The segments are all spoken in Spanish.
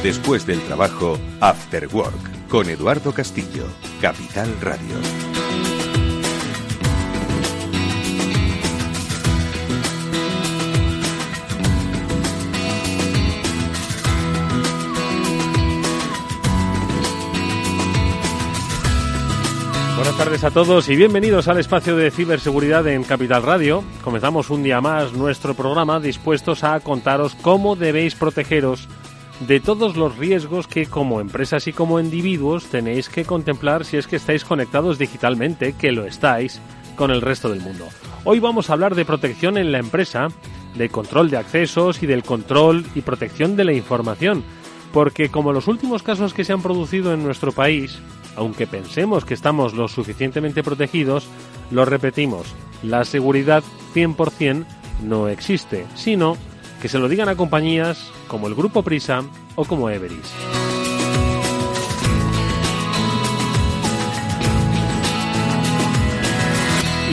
Después del trabajo, After Work, con Eduardo Castillo, Capital Radio. Buenas tardes a todos y bienvenidos al espacio de ciberseguridad en Capital Radio. Comenzamos un día más nuestro programa dispuestos a contaros cómo debéis protegeros de todos los riesgos que como empresas y como individuos tenéis que contemplar si es que estáis conectados digitalmente, que lo estáis, con el resto del mundo. Hoy vamos a hablar de protección en la empresa, de control de accesos y del control y protección de la información, porque como los últimos casos que se han producido en nuestro país, aunque pensemos que estamos lo suficientemente protegidos, lo repetimos, la seguridad 100% no existe, sino que se lo digan a compañías como el Grupo Prisa o como Everis.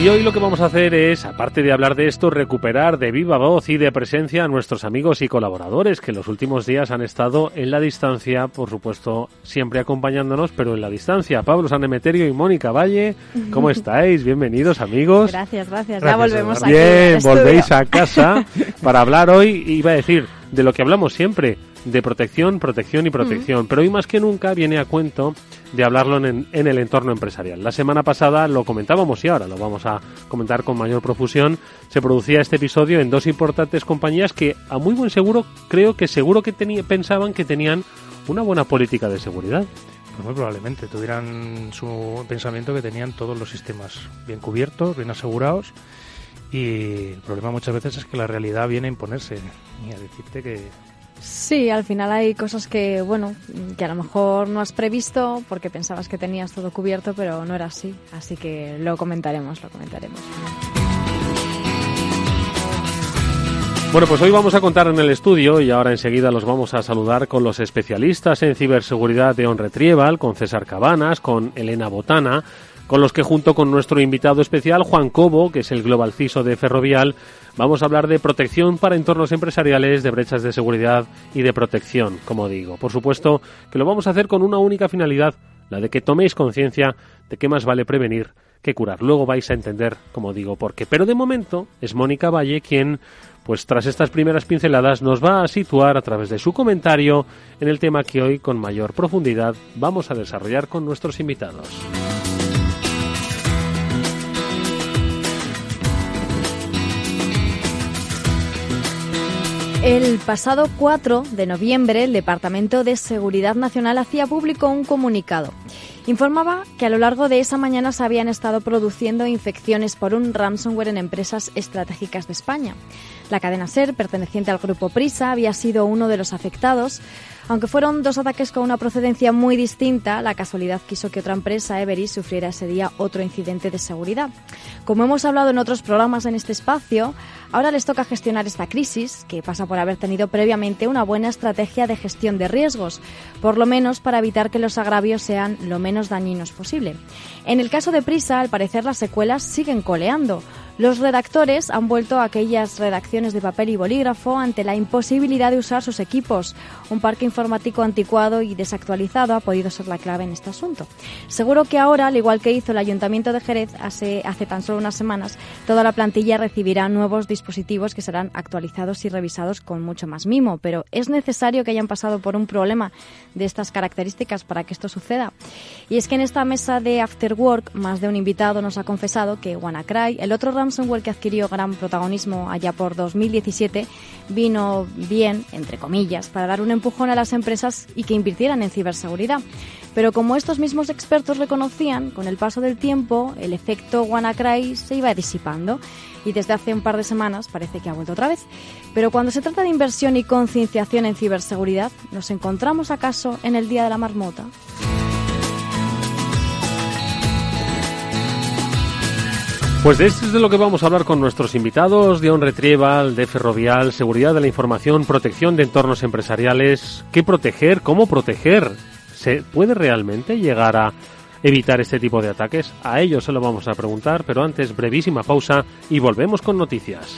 Y hoy lo que vamos a hacer es, aparte de hablar de esto, recuperar de viva voz y de presencia a nuestros amigos y colaboradores que en los últimos días han estado en la distancia, por supuesto, siempre acompañándonos, pero en la distancia. Pablo San Emeterio y Mónica Valle, ¿cómo estáis? Bienvenidos, amigos. Gracias. Ya volvemos aquí. Bien, volvéis a casa para hablar hoy, iba a decir, de lo que hablamos siempre, de protección. Pero hoy más que nunca viene a cuento de hablarlo en el entorno empresarial. La semana pasada lo comentábamos y ahora lo vamos a comentar con mayor profusión. Se producía este episodio en dos importantes compañías que a muy buen seguro, pensaban que tenían una buena política de seguridad. Pues muy probablemente tuvieran su pensamiento que tenían todos los sistemas bien cubiertos, bien asegurados, y el problema muchas veces es que la realidad viene a imponerse y a decirte que... Sí, al final hay cosas que a lo mejor no has previsto porque pensabas que tenías todo cubierto, pero no era así. Así que lo comentaremos. Bueno, pues hoy vamos a contar en el estudio y ahora enseguida los vamos a saludar con los especialistas en ciberseguridad de OnRetrieval, con César Cabanas, con Elena Botana, con los que junto con nuestro invitado especial, Juan Cobo, que es el Global CISO de Ferrovial, vamos a hablar de protección para entornos empresariales, de brechas de seguridad y de protección, como digo. Por supuesto que lo vamos a hacer con una única finalidad, la de que toméis conciencia de que más vale prevenir que curar. Luego vais a entender, como digo, por qué. Pero de momento es Mónica Valle quien, pues tras estas primeras pinceladas, nos va a situar a través de su comentario en el tema que hoy con mayor profundidad vamos a desarrollar con nuestros invitados. El pasado 4 de noviembre, el Departamento de Seguridad Nacional hacía público un comunicado. Informaba que a lo largo de esa mañana se habían estado produciendo infecciones por un ransomware en empresas estratégicas de España. La cadena SER, perteneciente al Grupo Prisa, había sido uno de los afectados. Aunque fueron dos ataques con una procedencia muy distinta, la casualidad quiso que otra empresa, Everis, sufriera ese día otro incidente de seguridad. Como hemos hablado en otros programas en este espacio, ahora les toca gestionar esta crisis, que pasa por haber tenido previamente una buena estrategia de gestión de riesgos, por lo menos para evitar que los agravios sean lo menos dañinos posible. En el caso de Prisa, al parecer las secuelas siguen coleando. Los redactores han vuelto a aquellas redacciones de papel y bolígrafo ante la imposibilidad de usar sus equipos. Un parque informático anticuado y desactualizado ha podido ser la clave en este asunto. Seguro que ahora, al igual que hizo el Ayuntamiento de Jerez hace tan solo unas semanas, toda la plantilla recibirá nuevos dispositivos que serán actualizados y revisados con mucho más mimo. Pero ¿es necesario que hayan pasado por un problema de estas características para que esto suceda? Y es que en esta mesa de After Work, más de un invitado nos ha confesado que WannaCry, el otro ransomware que adquirió gran protagonismo allá por 2017, vino bien, entre comillas, para dar un empujón a las empresas y que invirtieran en ciberseguridad. Pero como estos mismos expertos reconocían, con el paso del tiempo el efecto WannaCry se iba disipando y desde hace un par de semanas parece que ha vuelto otra vez. Pero cuando se trata de inversión y concienciación en ciberseguridad, ¿nos encontramos acaso en el Día de la Marmota? Pues de esto es de lo que vamos a hablar con nuestros invitados de OnRetrieval, de Ferrovial, seguridad de la información, protección de entornos empresariales. ¿Qué proteger? ¿Cómo proteger? ¿Se puede realmente llegar a evitar este tipo de ataques? A ellos se lo vamos a preguntar, pero antes brevísima pausa y volvemos con noticias.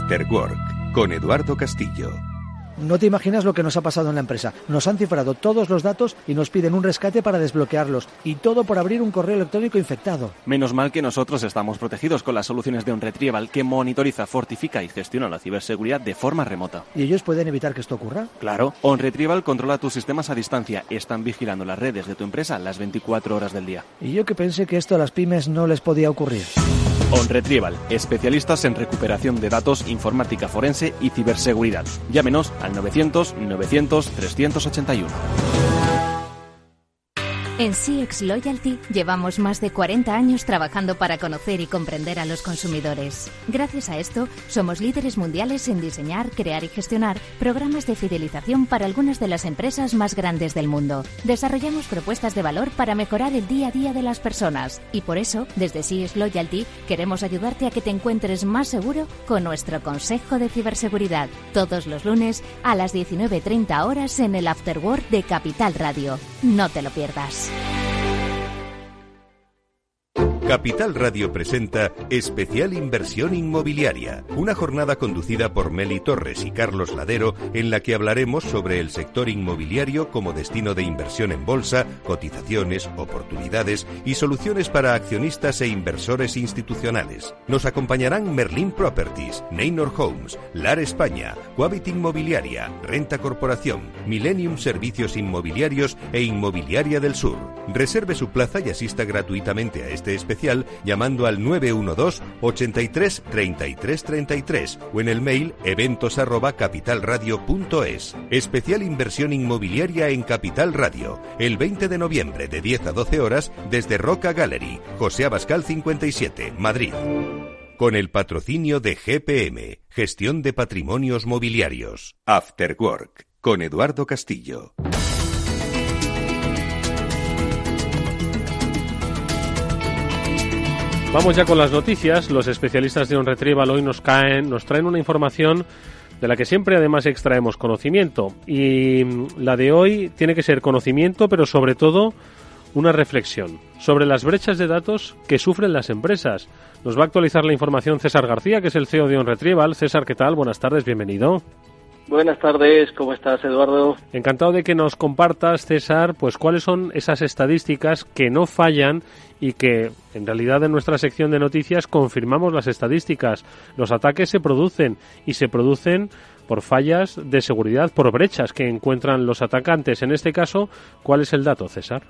After Work, con Eduardo Castillo. No te imaginas lo que nos ha pasado en la empresa. Nos han cifrado todos los datos y nos piden un rescate para desbloquearlos. Y todo por abrir un correo electrónico infectado. Menos mal que nosotros estamos protegidos con las soluciones de OnRetrieval, que monitoriza, fortifica y gestiona la ciberseguridad de forma remota. ¿Y ellos pueden evitar que esto ocurra? Claro. OnRetrieval controla tus sistemas a distancia. Están vigilando las redes de tu empresa las 24 horas del día. Y yo que pensé que esto a las pymes no les podía ocurrir. OnRetrieval, especialistas en recuperación de datos, informática forense y ciberseguridad. Llámenos al 900-900-381. En CX Loyalty llevamos más de 40 años trabajando para conocer y comprender a los consumidores. Gracias a esto, somos líderes mundiales en diseñar, crear y gestionar programas de fidelización para algunas de las empresas más grandes del mundo. Desarrollamos propuestas de valor para mejorar el día a día de las personas y por eso, desde CX Loyalty, queremos ayudarte a que te encuentres más seguro con nuestro Consejo de Ciberseguridad, todos los lunes a las 19:30 horas en el After Work de Capital Radio. No te lo pierdas. Capital Radio presenta Especial Inversión Inmobiliaria, una jornada conducida por Meli Torres y Carlos Ladero, en la que hablaremos sobre el sector inmobiliario como destino de inversión en bolsa, cotizaciones, oportunidades y soluciones para accionistas e inversores institucionales. Nos acompañarán Merlin Properties, Neynor Homes, Lar España, Quabit Inmobiliaria, Renta Corporación, Millennium Servicios Inmobiliarios e Inmobiliaria del Sur. Reserve su plaza y asista gratuitamente a este especial llamando al 912 83 33 33 o en el mail eventos@capitalradio.es. Especial inversión inmobiliaria en Capital Radio, el 20 de noviembre de 10 a 12 horas desde Roca Gallery, José Abascal 57, Madrid. Con el patrocinio de GPM, Gestión de Patrimonios Mobiliarios. After Work, con Eduardo Castillo. Vamos ya con las noticias. Los especialistas de OnRetrieval hoy nos traen una información de la que siempre además extraemos conocimiento. Y la de hoy tiene que ser conocimiento, pero sobre todo una reflexión sobre las brechas de datos que sufren las empresas. Nos va a actualizar la información César García, que es el CEO de OnRetrieval. César, ¿qué tal? Buenas tardes, bienvenido. Buenas tardes, ¿cómo estás, Eduardo? Encantado de que nos compartas, César, pues cuáles son esas estadísticas que no fallan y que, en realidad, en nuestra sección de noticias confirmamos las estadísticas. Los ataques se producen y se producen por fallas de seguridad, por brechas que encuentran los atacantes. En este caso, ¿cuál es el dato, César?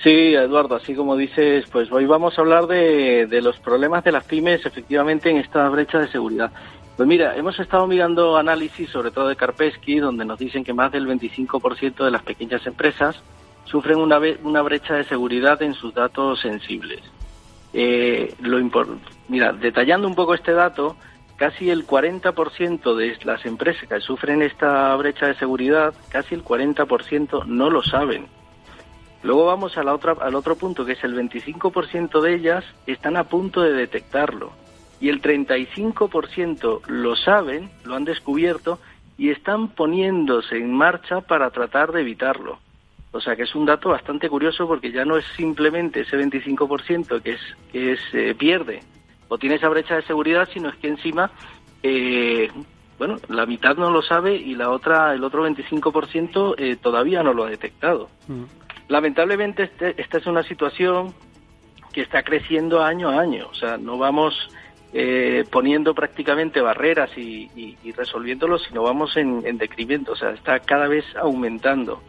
Sí, Eduardo, así como dices, pues hoy vamos a hablar de los problemas de las pymes, efectivamente, en esta brecha de seguridad. Pues mira, hemos estado mirando análisis, sobre todo de Kaspersky, donde nos dicen que más del 25% de las pequeñas empresas sufren una brecha de seguridad en sus datos sensibles. Mira, detallando un poco este dato, casi el 40% de las empresas que sufren esta brecha de seguridad, casi el 40% no lo saben. Luego vamos al otro punto, que es el 25% de ellas están a punto de detectarlo. Y el 35% lo saben, lo han descubierto y están poniéndose en marcha para tratar de evitarlo. O sea que es un dato bastante curioso porque ya no es simplemente ese 25% que pierde o tiene esa brecha de seguridad, sino es que encima, la mitad no lo sabe y el otro 25% todavía no lo ha detectado. Lamentablemente esta es una situación que está creciendo año a año. O sea, no vamos poniendo prácticamente barreras y resolviéndolo, sino vamos en decremento, o sea, está cada vez aumentando.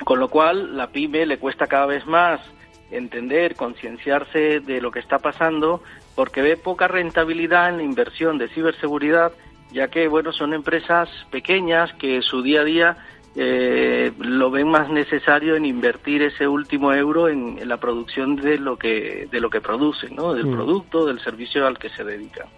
Con lo cual, la pyme le cuesta cada vez más entender, concienciarse de lo que está pasando, porque ve poca rentabilidad en la inversión de ciberseguridad, ya que, son empresas pequeñas que su día a día lo ven más necesario en invertir ese último euro en la producción de lo que producen, ¿no? Del producto, del servicio al que se dedican.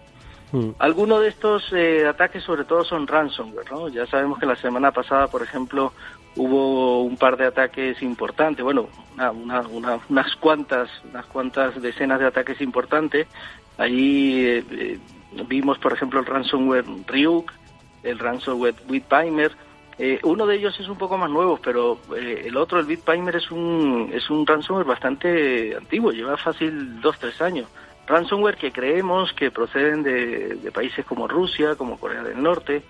Algunos de estos ataques sobre todo son ransomware, ¿no? Ya sabemos que la semana pasada, por ejemplo, hubo un par de ataques importantes, unas cuantas decenas de ataques importantes. Allí vimos, por ejemplo, el ransomware Ryuk, el ransomware Bitpaymer. Uno de ellos es un poco más nuevo, pero el otro, el Bitpaymer, es un ransomware bastante antiguo, lleva fácil 2-3 años. Ransomware que creemos que proceden de países como Rusia, como Corea del Norte.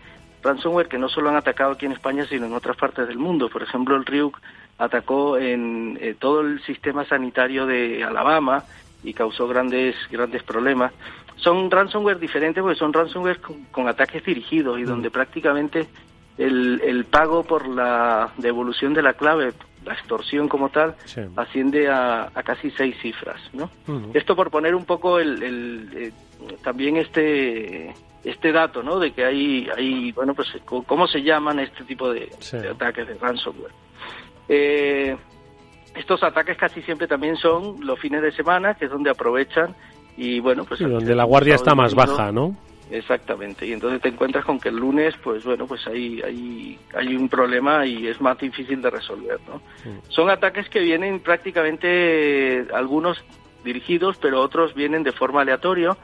Ransomware que no solo han atacado aquí en España, sino en otras partes del mundo. Por ejemplo, el Ryuk atacó en todo el sistema sanitario de Alabama y causó grandes problemas. Son ransomware diferentes porque son ransomware con ataques dirigidos y donde prácticamente el pago por la devolución de la clave, la extorsión como tal, sí, asciende a casi 6 cifras, ¿no? Esto por poner un poco también este dato, ¿no? De que hay bueno, pues cómo se llaman este tipo de ataques de ransomware. Estos ataques casi siempre también son los fines de semana, que es donde aprovechan y bueno, pues donde la guardia está más baja, ¿no? Exactamente, y entonces te encuentras con que el lunes, pues bueno, pues hay un problema y es más difícil de resolver, ¿no? Sí. Son ataques que vienen prácticamente, algunos dirigidos, pero otros vienen de forma aleatoria,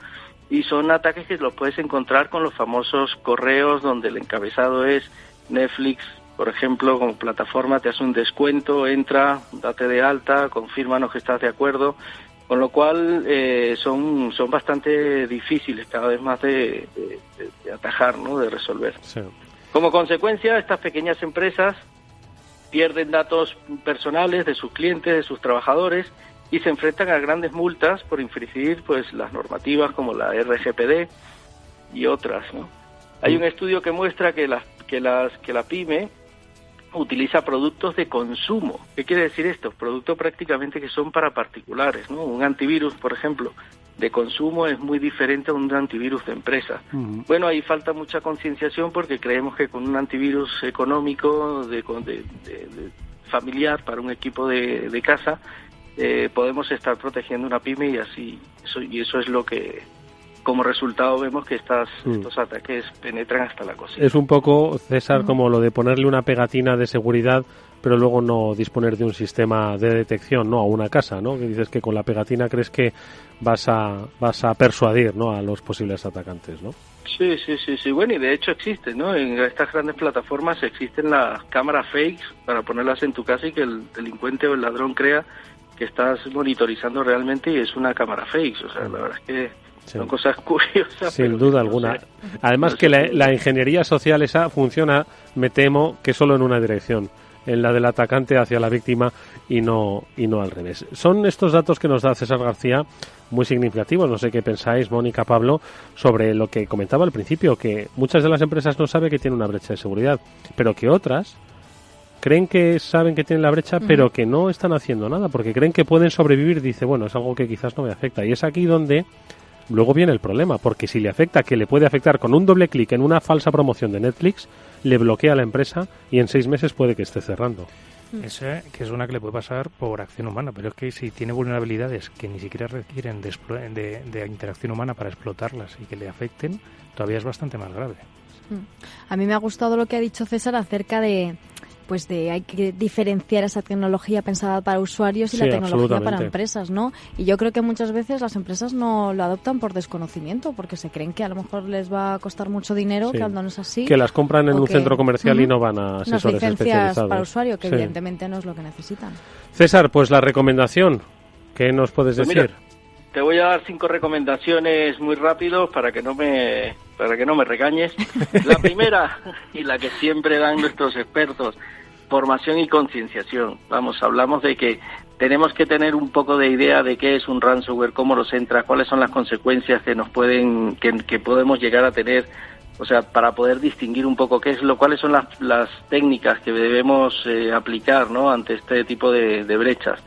y son ataques que los puedes encontrar con los famosos correos donde el encabezado es Netflix, por ejemplo, como plataforma te hace un descuento, entra, date de alta, confírmanos que estás de acuerdo. Con lo cual son bastante difíciles cada vez más de atajar, ¿no? De resolver. Sí. Como consecuencia, estas pequeñas empresas pierden datos personales de sus clientes, de sus trabajadores, y se enfrentan a grandes multas por infringir pues las normativas como la RGPD y otras, ¿no? Hay un estudio que muestra que la pyme utiliza productos de consumo. ¿Qué quiere decir esto? Productos prácticamente que son para particulares, ¿no? Un antivirus, por ejemplo, de consumo es muy diferente a un antivirus de empresa. Bueno, ahí falta mucha concienciación porque creemos que con un antivirus económico, de familiar para un equipo de casa, podemos estar protegiendo una pyme y eso es lo que, como resultado, vemos que estos ataques penetran hasta la cocina. Es un poco, César, como lo de ponerle una pegatina de seguridad, pero luego no disponer de un sistema de detección, ¿no? A una casa, ¿no? Que dices que con la pegatina crees que vas a persuadir, ¿no? A los posibles atacantes, ¿no? Sí. Bueno, y de hecho existe, ¿no? En estas grandes plataformas existen las cámaras fakes para ponerlas en tu casa y que el delincuente o el ladrón crea que estás monitorizando realmente y es una cámara fake. O sea, la verdad es que son cosas curiosas. Sin duda alguna. Además que la ingeniería social esa funciona, me temo, que solo en una dirección, en la del atacante hacia la víctima y no al revés. Son estos datos que nos da César García muy significativos. No sé qué pensáis, Mónica, Pablo, sobre lo que comentaba al principio, que muchas de las empresas no saben que tienen una brecha de seguridad, pero que otras creen que saben que tienen la brecha, pero que no están haciendo nada, porque creen que pueden sobrevivir. Dice, bueno, es algo que quizás no me afecta. Y es aquí donde luego viene el problema, porque si le afecta, que le puede afectar con un doble clic en una falsa promoción de Netflix, le bloquea a la empresa y en 6 meses puede que esté cerrando. Esa que es una que le puede pasar por acción humana, pero es que si tiene vulnerabilidades que ni siquiera requieren de interacción humana para explotarlas y que le afecten, todavía es bastante más grave. A mí me ha gustado lo que ha dicho César acerca de hay que diferenciar esa tecnología pensada para usuarios y la tecnología para empresas, ¿no? Y yo creo que muchas veces las empresas no lo adoptan por desconocimiento, porque se creen que a lo mejor les va a costar mucho dinero, cuando no es así. Que las compran en un centro comercial y no van a asesores especializados. Para usuario, que evidentemente no es lo que necesitan. César, pues la recomendación, ¿qué nos puedes decir? Mira, te voy a dar 5 recomendaciones muy rápido para que no me regañes. La primera, y la que siempre dan nuestros expertos, formación y concienciación. Hablamos de que tenemos que tener un poco de idea de qué es un ransomware, cómo nos entra, cuáles son las consecuencias que que podemos llegar a tener, o sea, para poder distinguir un poco cuáles son las técnicas que debemos aplicar, ¿no? Ante este tipo de brechas.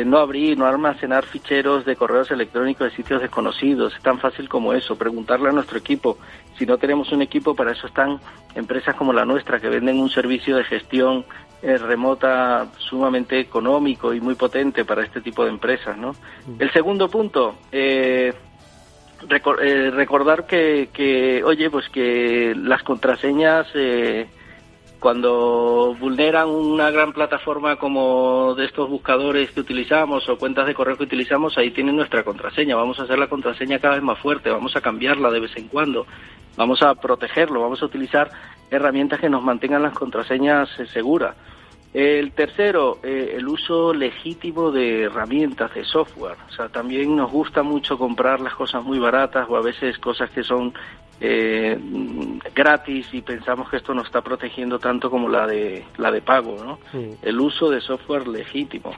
No abrir, no almacenar ficheros de correos electrónicos de sitios desconocidos, es tan fácil como eso, preguntarle a nuestro equipo. Si no tenemos un equipo, para eso están empresas como la nuestra, que venden un servicio de gestión remota sumamente económico y muy potente para este tipo de empresas, ¿no? El segundo punto, recordar que las contraseñas, cuando vulneran una gran plataforma como de estos buscadores que utilizamos o cuentas de correo que utilizamos, ahí tienen nuestra contraseña. Vamos a hacer la contraseña cada vez más fuerte, vamos a cambiarla de vez en cuando, vamos a protegerlo, vamos a utilizar herramientas que nos mantengan las contraseñas seguras. El tercero, el uso legítimo de herramientas, de software. O sea, también nos gusta mucho comprar las cosas muy baratas o a veces cosas que son gratis y pensamos que esto nos está protegiendo tanto como la de pago, ¿no? Sí. El uso de software legítimo.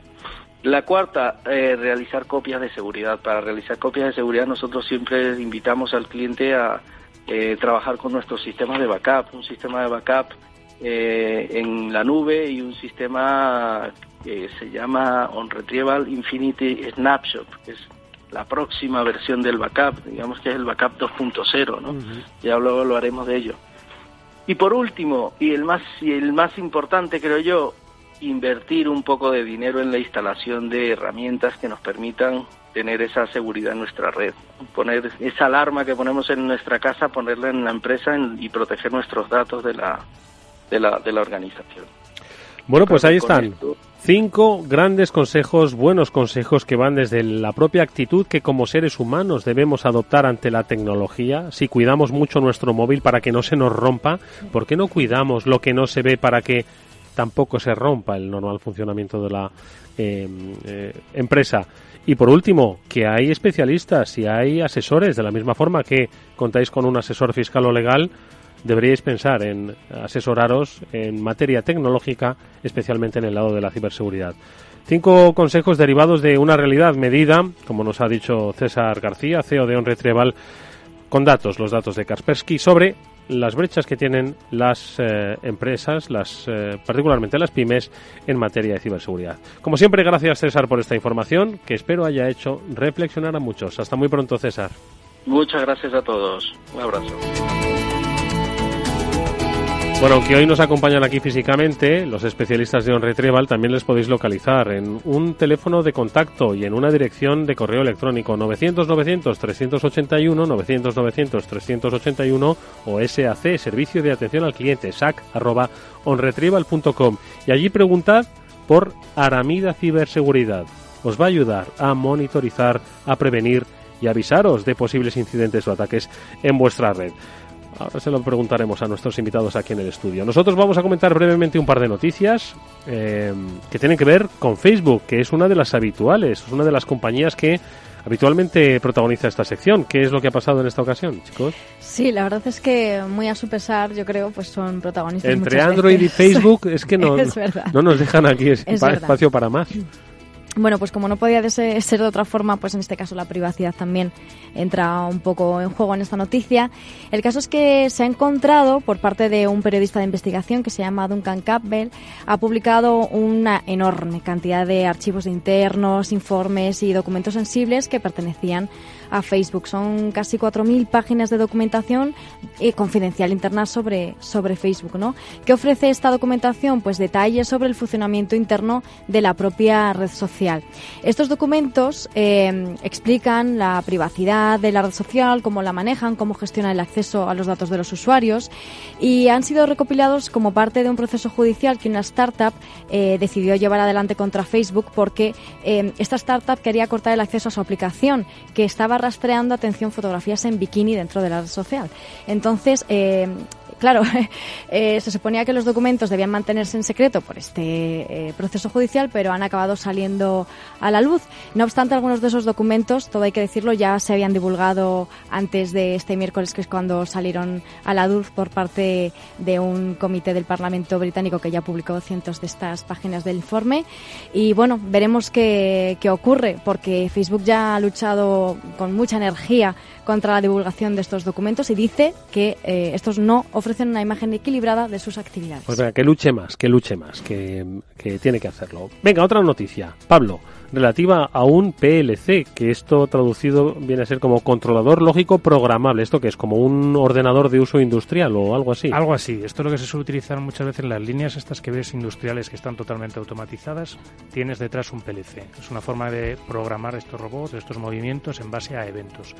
La cuarta, realizar copias de seguridad. Para realizar copias de seguridad nosotros siempre invitamos al cliente a trabajar con nuestros sistemas de backup, un sistema de backup en la nube y un sistema que se llama OnRetrieval Infinity Snapshot, que es la próxima versión del backup, digamos que es el backup 2.0, ¿no? Uh-huh. Ya luego lo haremos de ello. Y por último, y el más importante creo yo, invertir un poco de dinero en la instalación de herramientas que nos permitan tener esa seguridad en nuestra red, poner esa alarma que ponemos en nuestra casa, ponerla en la empresa y proteger nuestros datos de la organización. Bueno, pues ahí están 5 grandes consejos, buenos consejos que van desde la propia actitud que como seres humanos debemos adoptar ante la tecnología. Si cuidamos mucho nuestro móvil para que no se nos rompa, ¿por qué no cuidamos lo que no se ve para que tampoco se rompa el normal funcionamiento de la empresa? Y por último, que hay especialistas y hay asesores, de la misma forma que contáis con un asesor fiscal o legal, deberíais pensar en asesoraros en materia tecnológica, especialmente en el lado de la ciberseguridad. 5 consejos derivados de una realidad medida, como nos ha dicho César García, CEO de OnRetrieval, con datos, los datos de Kaspersky, sobre las brechas que tienen las empresas, particularmente las pymes, en materia de ciberseguridad. Como siempre, gracias César por esta información, que espero haya hecho reflexionar a muchos. Hasta muy pronto, César. Muchas gracias a todos. Un abrazo. Bueno, aunque hoy nos acompañan aquí físicamente, los especialistas de OnRetrieval también les podéis localizar en un teléfono de contacto y en una dirección de correo electrónico 900-900-381, 900-900-381 o SAC, Servicio de Atención al Cliente, sac@onretrieval.com, y allí preguntad por Aramida Ciberseguridad. Os va a ayudar a monitorizar, a prevenir y avisaros de posibles incidentes o ataques en vuestra red. Ahora se lo preguntaremos a nuestros invitados aquí en el estudio. Nosotros vamos a comentar brevemente un par de noticias que tienen que ver con Facebook, que es una de las habituales, es una de las compañías que habitualmente protagoniza esta sección. ¿Qué es lo que ha pasado en esta ocasión, chicos? Sí, la verdad es que muy a su pesar, yo creo, pues son protagonistas. Entre Android y Facebook es que no nos dejan aquí espacio para más. Bueno, pues como no podía ser de otra forma, pues en este caso la privacidad también entra un poco en juego en esta noticia. El caso es que se ha encontrado por parte de un periodista de investigación que se llama Duncan Campbell, ha publicado una enorme cantidad de archivos internos, informes y documentos sensibles que pertenecían a Facebook. Son casi 4.000 páginas de documentación confidencial interna sobre Facebook, ¿no? ¿Qué ofrece esta documentación? Pues detalles sobre el funcionamiento interno de la propia red social. Estos documentos explican la privacidad de la red social, cómo la manejan, cómo gestionan el acceso a los datos de los usuarios, y han sido recopilados como parte de un proceso judicial que una startup decidió llevar adelante contra Facebook porque esta startup quería cortar el acceso a su aplicación, que estaba rastreando, atención, fotografías en bikini dentro de la red social. Entonces, claro, se suponía que los documentos debían mantenerse en secreto por este proceso judicial, pero han acabado saliendo a la luz. No obstante, algunos de esos documentos, todo hay que decirlo, ya se habían divulgado antes de este miércoles, que es cuando salieron a la luz por parte de un comité del Parlamento británico que ya publicó cientos de estas páginas del informe. Y bueno, veremos qué ocurre, porque Facebook ya ha luchado con mucha energía contra la divulgación de estos documentos y dice que estos no ofrecen una imagen equilibrada de sus actividades. Pues venga, que luche más, que tiene que hacerlo. Venga, otra noticia, Pablo, relativa a un PLC, que esto traducido viene a ser como controlador lógico programable. ¿Esto qué es? ¿Como un ordenador de uso industrial o algo así? Algo así. Esto es lo que se suele utilizar muchas veces en las líneas estas que ves industriales que están totalmente automatizadas. Tienes detrás un PLC. Es una forma de programar estos robots, estos movimientos en base a eventos,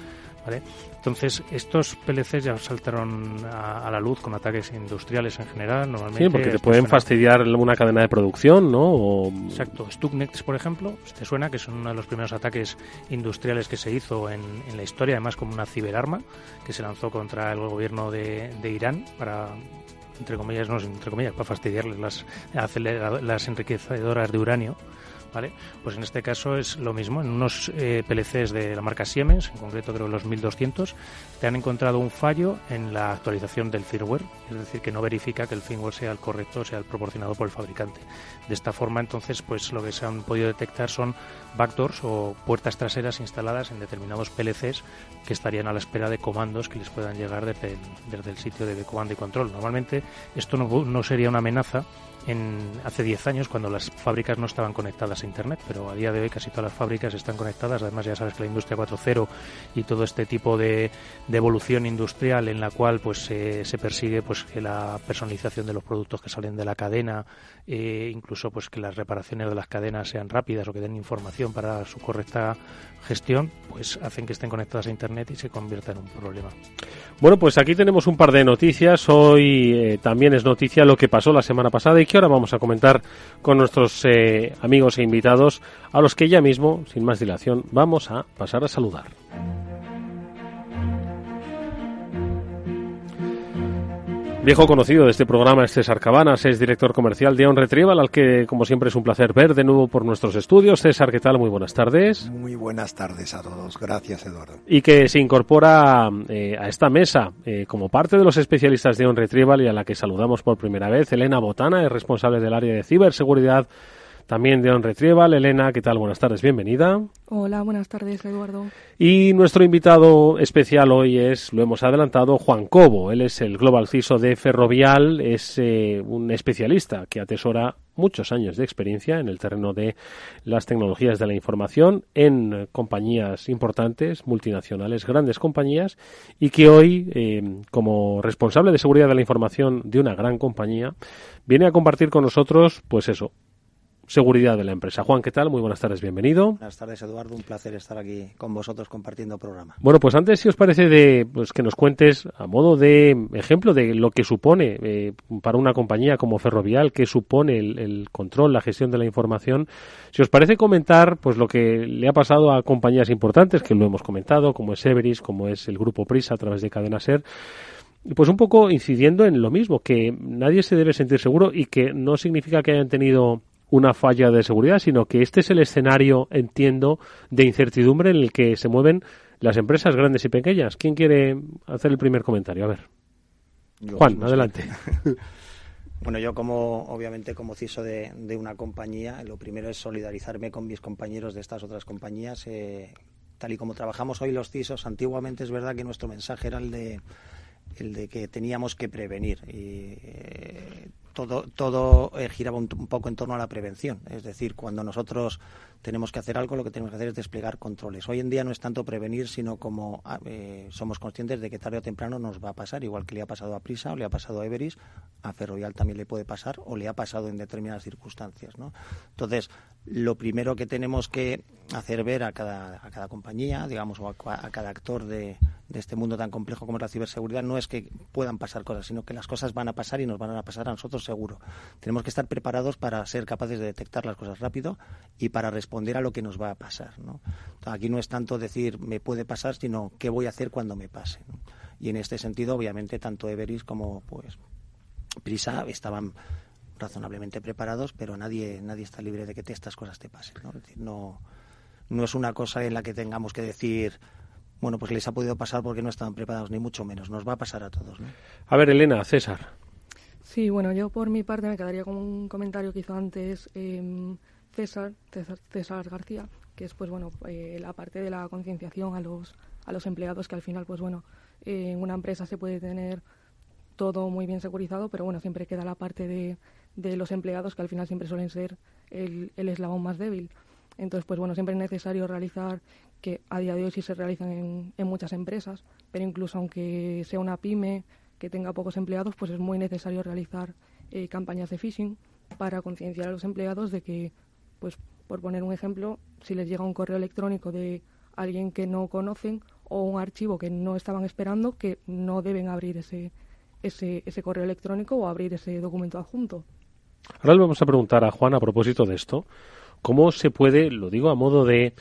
¿vale? Entonces, estos PLCs ya saltaron a la luz con ataques industriales en general. Normalmente, sí, porque te pueden fastidiar una cadena de producción, ¿no? Exacto. Stuxnet, por ejemplo, te suena que son uno de los primeros ataques industriales que se hizo en la historia, además como una ciberarma que se lanzó contra el gobierno de Irán para entre comillas, no entre comillas, para fastidiarles las enriquecedoras de uranio, ¿vale? Pues en este caso es lo mismo. En unos PLCs de la marca Siemens, en concreto creo los 1200, te han encontrado un fallo en la actualización del firmware, es decir, que no verifica que el firmware sea el correcto, sea el proporcionado por el fabricante. De esta forma, entonces, pues lo que se han podido detectar son backdoors o puertas traseras instaladas en determinados PLCs que estarían a la espera de comandos que les puedan llegar desde el sitio de comando y control. Normalmente esto no sería una amenaza hace 10 años, cuando las fábricas no estaban conectadas a Internet, pero a día de hoy casi todas las fábricas están conectadas. Además, ya sabes que la industria 4.0 y todo este tipo de evolución industrial en la cual pues se persigue pues que la personalización de los productos que salen de la cadena, incluso pues que las reparaciones de las cadenas sean rápidas o que den información para su correcta gestión, pues hacen que estén conectadas a Internet y se convierta en un problema. Bueno, pues aquí tenemos un par de noticias. Hoy también es noticia lo que pasó la semana pasada y que ahora vamos a comentar con nuestros amigos e invitados, a los que ya mismo, sin más dilación, vamos a pasar a saludar. Viejo conocido de este programa es César Cabanas, es director comercial de OnRetrieval, al que, como siempre, es un placer ver de nuevo por nuestros estudios. César, ¿qué tal? Muy buenas tardes. Muy buenas tardes a todos. Gracias, Eduardo. Y que se incorpora a esta mesa como parte de los especialistas de OnRetrieval y a la que saludamos por primera vez, Elena Botana, es responsable del área de ciberseguridad también de OnRetrieval. Elena, ¿qué tal? Buenas tardes, bienvenida. Hola, buenas tardes, Eduardo. Y nuestro invitado especial hoy es, lo hemos adelantado, Juan Cobo. Él es el Global CISO de Ferrovial, es un especialista que atesora muchos años de experiencia en el terreno de las tecnologías de la información en compañías importantes, multinacionales, grandes compañías, y que hoy, como responsable de seguridad de la información de una gran compañía, viene a compartir con nosotros, pues eso, seguridad de la empresa. Juan, ¿qué tal? Muy buenas tardes, bienvenido. Buenas tardes, Eduardo. Un placer estar aquí con vosotros compartiendo programa. Bueno, pues antes, si os parece, pues que nos cuentes, a modo de ejemplo de lo que supone para una compañía como Ferrovial, que supone el control, la gestión de la información, si os parece comentar pues lo que le ha pasado a compañías importantes, que lo hemos comentado, como es Everis, como es el Grupo Prisa a través de Cadena Ser, pues un poco incidiendo en lo mismo, que nadie se debe sentir seguro y que no significa que hayan tenido una falla de seguridad, sino que este es el escenario, entiendo, de incertidumbre en el que se mueven las empresas grandes y pequeñas. ¿Quién quiere hacer el primer comentario? A ver. Juan, adelante. Bueno, yo obviamente como CISO de una compañía, lo primero es solidarizarme con mis compañeros de estas otras compañías. Tal y como trabajamos hoy los CISOs, antiguamente es verdad que nuestro mensaje era el de que teníamos que prevenir, y todo giraba un poco en torno a la prevención. Es decir, cuando nosotros tenemos que hacer algo, lo que tenemos que hacer es desplegar controles. Hoy en día no es tanto prevenir, sino como somos conscientes de que tarde o temprano nos va a pasar, igual que le ha pasado a Prisa o le ha pasado a Everis, a Ferrovial también le puede pasar o le ha pasado en determinadas circunstancias, ¿no? Entonces, lo primero que tenemos que hacer ver a cada compañía, digamos, o a cada actor de este mundo tan complejo como es la ciberseguridad, no es que puedan pasar cosas, sino que las cosas van a pasar y nos van a pasar a nosotros seguro. Tenemos que estar preparados para ser capaces de detectar las cosas rápido y para responder a lo que nos va a pasar, ¿no? Entonces, aquí no es tanto decir me puede pasar, sino qué voy a hacer cuando me pase, ¿no? Y en este sentido, obviamente, tanto Everis como pues Prisa estaban razonablemente preparados, pero nadie está libre de que estas cosas te pasen, ¿no? Es decir, no es una cosa en la que tengamos que decir, bueno, pues les ha podido pasar porque no estaban preparados, ni mucho menos. Nos va a pasar a todos, ¿no? A ver, Elena, César. Sí, bueno, yo por mi parte me quedaría con un comentario que hizo antes César García, que es, pues bueno, la parte de la concienciación a los empleados, que al final, pues bueno, en una empresa se puede tener todo muy bien securizado, pero bueno, siempre queda la parte de los empleados, que al final siempre suelen ser el eslabón más débil. Entonces, pues bueno, siempre es necesario realizar, que a día de hoy sí se realizan en muchas empresas, pero incluso aunque sea una pyme que tenga pocos empleados, pues es muy necesario realizar campañas de phishing para concienciar a los empleados de que, pues por poner un ejemplo, si les llega un correo electrónico de alguien que no conocen o un archivo que no estaban esperando, que no deben abrir ese correo electrónico o abrir ese documento adjunto. Ahora le vamos a preguntar a Juan a propósito de esto, ¿cómo se puede, lo digo a modo de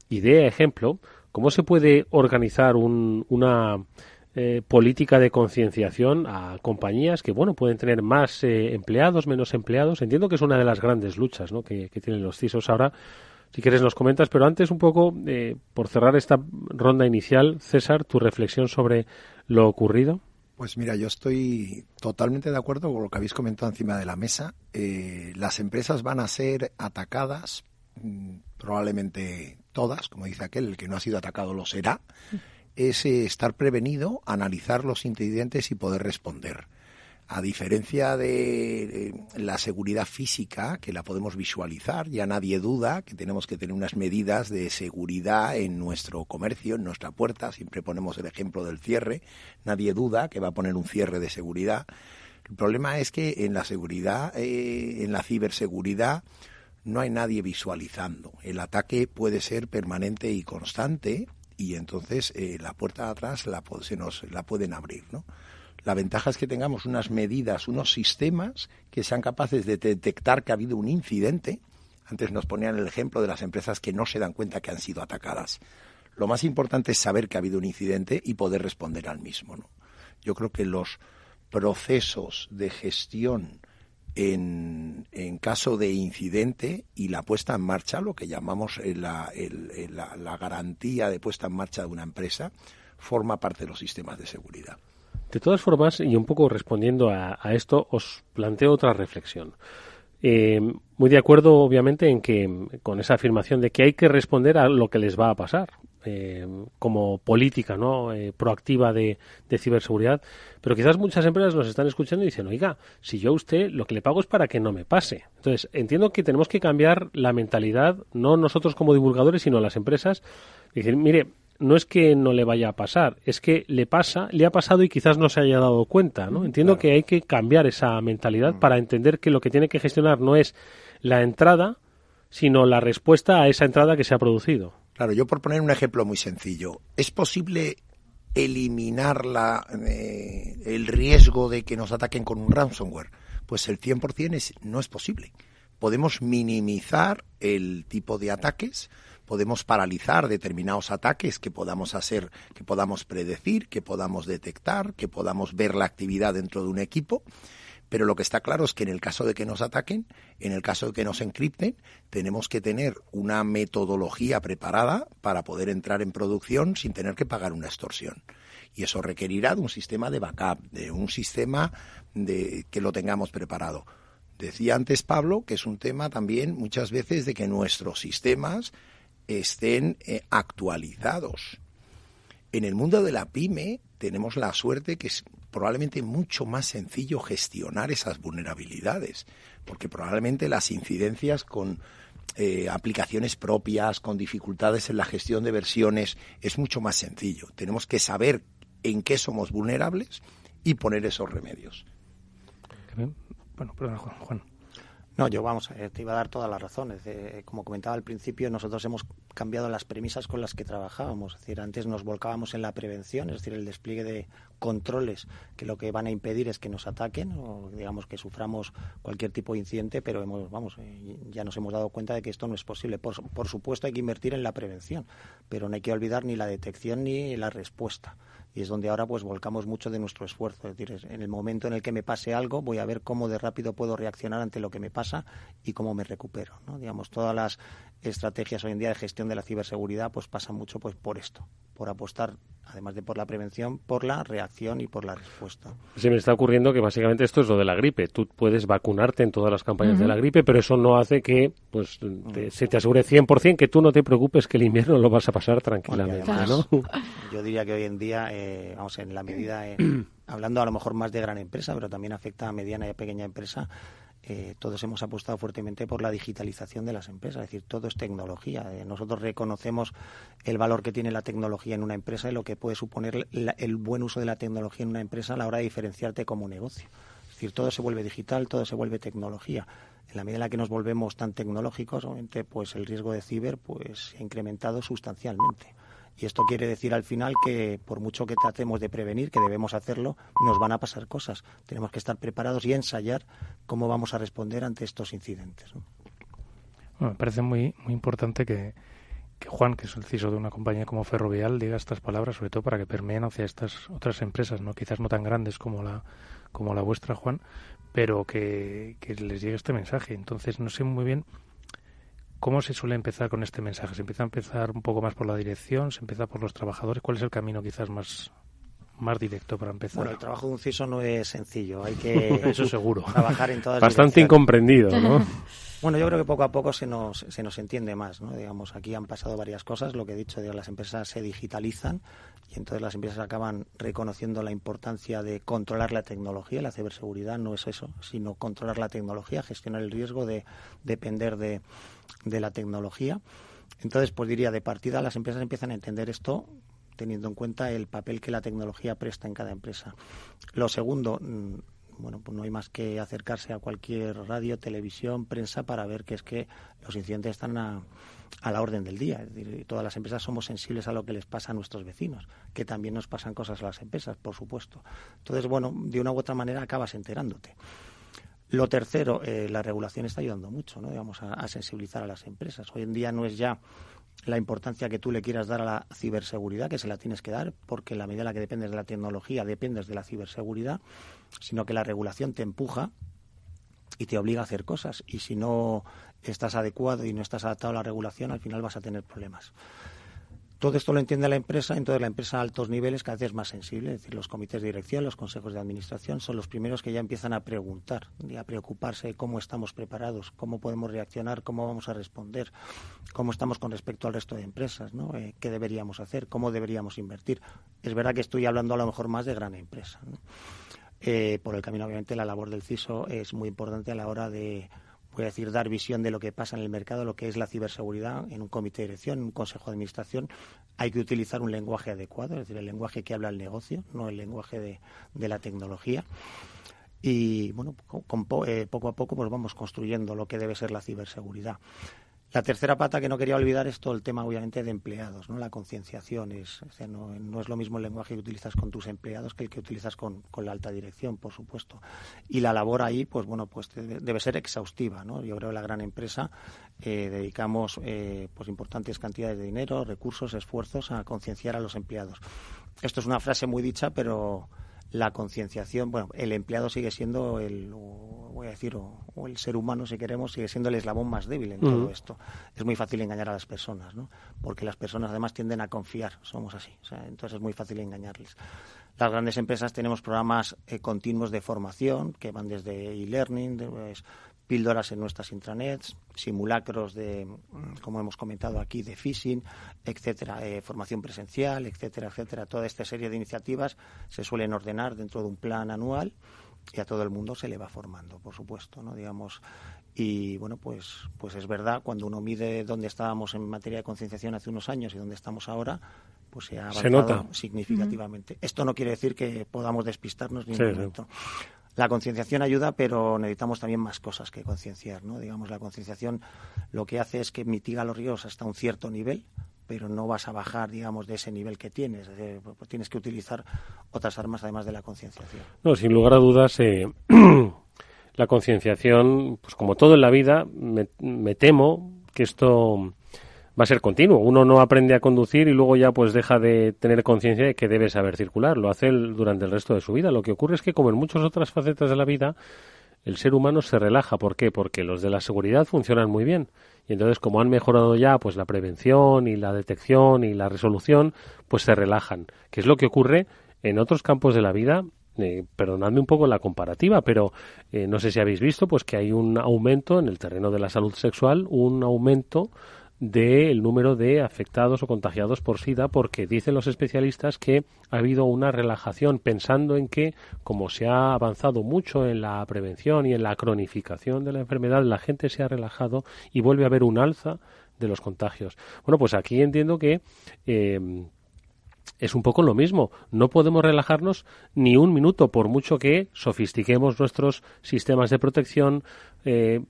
idea, ejemplo, cómo se puede organizar una política de concienciación a compañías que, bueno, pueden tener más empleados, menos empleados. Entiendo que es una de las grandes luchas, ¿no?, que tienen los CISOs ahora. Si quieres nos comentas, pero antes un poco, por cerrar esta ronda inicial, César, tu reflexión sobre lo ocurrido. Pues mira, yo estoy totalmente de acuerdo con lo que habéis comentado encima de la mesa. Las empresas van a ser atacadas, probablemente todas, como dice aquel, el que no ha sido atacado lo será. Es estar prevenido, analizar los incidentes y poder responder. A diferencia de la seguridad física, que la podemos visualizar, ya nadie duda que tenemos que tener unas medidas de seguridad en nuestro comercio, en nuestra puerta. Siempre ponemos el ejemplo del cierre. Nadie duda que va a poner un cierre de seguridad. El problema es que en la seguridad, en la ciberseguridad, no hay nadie visualizando. El ataque puede ser permanente y constante y entonces la puerta de atrás se nos la pueden abrir, ¿no? La ventaja es que tengamos unas medidas, unos sistemas que sean capaces de detectar que ha habido un incidente. Antes nos ponían el ejemplo de las empresas que no se dan cuenta que han sido atacadas. Lo más importante es saber que ha habido un incidente y poder responder al mismo, ¿no? Yo creo que los procesos de gestión en caso de incidente y la puesta en marcha, lo que llamamos la garantía de puesta en marcha de una empresa, forma parte de los sistemas de seguridad. De todas formas, y un poco respondiendo a esto, os planteo otra reflexión. Muy de acuerdo, obviamente, en que con esa afirmación de que hay que responder a lo que les va a pasar, como política, ¿no?, proactiva de ciberseguridad. Pero quizás muchas empresas nos están escuchando y dicen, oiga, si yo a usted lo que le pago es para que no me pase. Entonces, entiendo que tenemos que cambiar la mentalidad, no nosotros como divulgadores, sino las empresas. Y decir, mire, no es que no le vaya a pasar, es que le ha pasado y quizás no se haya dado cuenta, ¿no? Entiendo claro que hay que cambiar esa mentalidad para entender que lo que tiene que gestionar no es la entrada, sino la respuesta a esa entrada que se ha producido. Claro, yo por poner un ejemplo muy sencillo, ¿es posible eliminar el riesgo de que nos ataquen con un ransomware? Pues el 100% no es posible. Podemos minimizar el tipo de ataques, podemos paralizar determinados ataques que podamos hacer, que podamos predecir, que podamos detectar, que podamos ver la actividad dentro de un equipo, pero lo que está claro es que en el caso de que nos ataquen, en el caso de que nos encripten, tenemos que tener una metodología preparada para poder entrar en producción sin tener que pagar una extorsión. Y eso requerirá de un sistema de backup, de un sistema que lo tengamos preparado. Decía antes Pablo que es un tema también muchas veces de que nuestros sistemas estén actualizados. En el mundo de la pyme tenemos la suerte que es probablemente mucho más sencillo gestionar esas vulnerabilidades, porque probablemente las incidencias con aplicaciones propias, con dificultades en la gestión de versiones, es mucho más sencillo. Tenemos que saber en qué somos vulnerables y poner esos remedios. Bueno, perdón, Juan. No, yo te iba a dar todas las razones. Como comentaba al principio, nosotros hemos cambiado las premisas con las que trabajábamos. Es decir, antes nos volcábamos en la prevención, es decir, el despliegue de controles que lo que van a impedir es que nos ataquen o digamos que suframos cualquier tipo de incidente, pero ya nos hemos dado cuenta de que esto no es posible. Por supuesto hay que invertir en la prevención, pero no hay que olvidar ni la detección ni la respuesta. Y es donde ahora pues volcamos mucho de nuestro esfuerzo. Es decir, en el momento en el que me pase algo, voy a ver cómo de rápido puedo reaccionar ante lo que me pasa y cómo me recupero, ¿no? Digamos, todas las estrategias hoy en día de gestión de la ciberseguridad pues pasan mucho pues por esto, por apostar, además de por la prevención, por la reacción y por la respuesta. Se me está ocurriendo que básicamente esto es lo de la gripe. Tú puedes vacunarte en todas las campañas de la gripe, pero eso no hace que pues se te asegure 100% que tú no te preocupes que el invierno lo vas a pasar tranquilamente, además, ¿no? Yo diría que hoy en día, en la medida, hablando a lo mejor más de gran empresa, pero también afecta a mediana y a pequeña empresa, todos hemos apostado fuertemente por la digitalización de las empresas, es decir, todo es tecnología. Nosotros reconocemos el valor que tiene la tecnología en una empresa y lo que puede suponer el buen uso de la tecnología en una empresa a la hora de diferenciarte como negocio. Es decir, todo se vuelve digital, todo se vuelve tecnología. En la medida en la que nos volvemos tan tecnológicos, obviamente, pues el riesgo de ciber pues se ha incrementado sustancialmente. Y esto quiere decir al final que por mucho que tratemos de prevenir, que debemos hacerlo, nos van a pasar cosas. Tenemos que estar preparados y ensayar cómo vamos a responder ante estos incidentes, ¿no? Bueno, me parece muy, muy importante que que Juan, que es el CISO de una compañía como Ferrovial, diga estas palabras, sobre todo para que permeen hacia estas otras empresas, ¿no? Quizás no tan grandes como la vuestra, Juan, pero que les llegue este mensaje. Entonces, no sé muy bien cómo se suele empezar con este mensaje. ¿Se empieza a empezar un poco más por la dirección? ¿Se empieza por los trabajadores? ¿Cuál es el camino quizás más directo para empezar? Bueno, el trabajo de un CISO no es sencillo. Hay que eso seguro. Trabajar en todas Bastante incomprendido, ¿no? Bueno, yo creo que poco a poco se nos entiende más, ¿no? Digamos, aquí han pasado varias cosas. Lo que he dicho, las empresas se digitalizan y entonces las empresas acaban reconociendo la importancia de controlar la tecnología. La ciberseguridad no es eso, sino controlar la tecnología, gestionar el riesgo de depender de la tecnología. Entonces, pues diría, de partida las empresas empiezan a entender esto teniendo en cuenta el papel que la tecnología presta en cada empresa. Lo segundo, bueno, pues no hay más que acercarse a cualquier radio, televisión, prensa para ver que es que los incidentes están a la orden del día. Es decir, todas las empresas somos sensibles a lo que les pasa a nuestros vecinos, que también nos pasan cosas a las empresas, por supuesto. Entonces, bueno, de una u otra manera acabas enterándote. Lo tercero, la regulación está ayudando mucho, ¿no? Digamos, a sensibilizar a las empresas. Hoy en día no es ya la importancia que tú le quieras dar a la ciberseguridad, que se la tienes que dar, porque en la medida en la que dependes de la tecnología, dependes de la ciberseguridad, sino que la regulación te empuja y te obliga a hacer cosas. Y si no estás adecuado y no estás adaptado a la regulación, al final vas a tener problemas. Todo esto lo entiende la empresa, entonces la empresa a altos niveles cada vez es más sensible, es decir, los comités de dirección, los consejos de administración son los primeros que ya empiezan a preguntar y a preocuparse de cómo estamos preparados, cómo podemos reaccionar, cómo vamos a responder, cómo estamos con respecto al resto de empresas, ¿no? ¿Qué deberíamos hacer? ¿Cómo deberíamos invertir? Es verdad que estoy hablando a lo mejor más de gran empresa, ¿no? Por el camino, obviamente, la labor del CISO es muy importante a la hora de, voy a decir, dar visión de lo que pasa en el mercado, lo que es la ciberseguridad en un comité de dirección, en un consejo de administración. Hay que utilizar un lenguaje adecuado, es decir, el lenguaje que habla el negocio, no el lenguaje de la tecnología. Y, bueno, poco a poco pues vamos construyendo lo que debe ser la ciberseguridad. La tercera pata que no quería olvidar es todo el tema, obviamente, de empleados, ¿no? La concienciación no es lo mismo el lenguaje que utilizas con tus empleados que el que utilizas con la alta dirección, por supuesto. Y la labor ahí, pues bueno, pues debe ser exhaustiva, ¿no? Yo creo que la gran empresa dedicamos pues importantes cantidades de dinero, recursos, esfuerzos a concienciar a los empleados. Esto es una frase muy dicha, pero la concienciación, bueno, el empleado sigue siendo el ser humano, si queremos, sigue siendo el eslabón más débil en todo esto. Es muy fácil engañar a las personas, ¿no? Porque las personas además tienden a confiar, somos así, entonces es muy fácil engañarles. Las grandes empresas tenemos programas continuos de formación que van desde e-learning, píldoras en nuestras intranets, simulacros de, como hemos comentado aquí, de phishing, etcétera, formación presencial, etcétera, etcétera. Toda esta serie de iniciativas se suelen ordenar dentro de un plan anual y a todo el mundo se le va formando, por supuesto, ¿no? Digamos, y bueno, pues es verdad, cuando uno mide dónde estábamos en materia de concienciación hace unos años y dónde estamos ahora, pues se ha avanzado significativamente. Esto no quiere decir que podamos despistarnos ni un momento. La concienciación ayuda, pero necesitamos también más cosas que concienciar, ¿no? Digamos, la concienciación lo que hace es que mitiga los riesgos hasta un cierto nivel, pero no vas a bajar, digamos, de ese nivel que tienes. Pues tienes que utilizar otras armas además de la concienciación. No, sin lugar a dudas, la concienciación, pues como todo en la vida, me temo que esto va a ser continuo. Uno no aprende a conducir y luego ya pues deja de tener conciencia de que debe saber circular. Lo hace durante el resto de su vida. Lo que ocurre es que, como en muchas otras facetas de la vida, el ser humano se relaja. ¿Por qué? Porque los de la seguridad funcionan muy bien. Y entonces, como han mejorado ya pues la prevención y la detección y la resolución, pues se relajan. ¿Qué es lo que ocurre en otros campos de la vida? Perdonadme un poco la comparativa, pero no sé si habéis visto pues que hay un aumento en el terreno de la salud sexual, un aumento del número de afectados o contagiados por SIDA, porque dicen los especialistas que ha habido una relajación, pensando en que, como se ha avanzado mucho en la prevención y en la cronificación de la enfermedad, la gente se ha relajado y vuelve a haber un alza de los contagios. Bueno, pues aquí entiendo que es un poco lo mismo. No podemos relajarnos ni un minuto, por mucho que sofistiquemos nuestros sistemas de protección,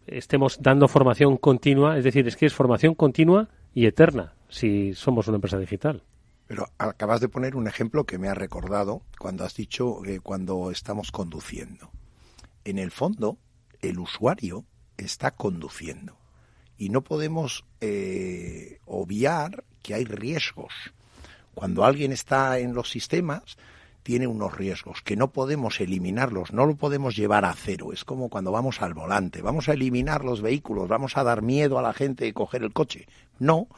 estemos dando formación continua. Es decir, es que es formación continua y eterna si somos una empresa digital. Pero acabas de poner un ejemplo que me ha recordado cuando has dicho cuando estamos conduciendo. En el fondo, el usuario está conduciendo Y no podemos obviar que hay riesgos. Cuando alguien está en los sistemas, tiene unos riesgos que no podemos eliminarlos, no lo podemos llevar a cero. Es como cuando vamos al volante, vamos a eliminar los vehículos, vamos a dar miedo a la gente de coger el coche. No,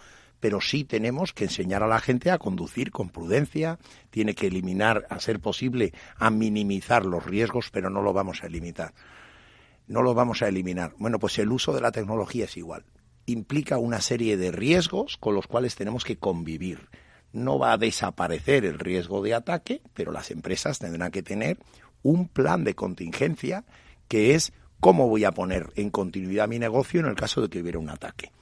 pero sí tenemos que enseñar a la gente a conducir con prudencia, tiene que eliminar, a ser posible, a minimizar los riesgos, pero no lo vamos a eliminar. No lo vamos a eliminar. Bueno, pues el uso de la tecnología es igual. Implica una serie de riesgos con los cuales tenemos que convivir. No va a desaparecer el riesgo de ataque, pero las empresas tendrán que tener un plan de contingencia que es cómo voy a poner en continuidad mi negocio en el caso de que hubiera un ataque.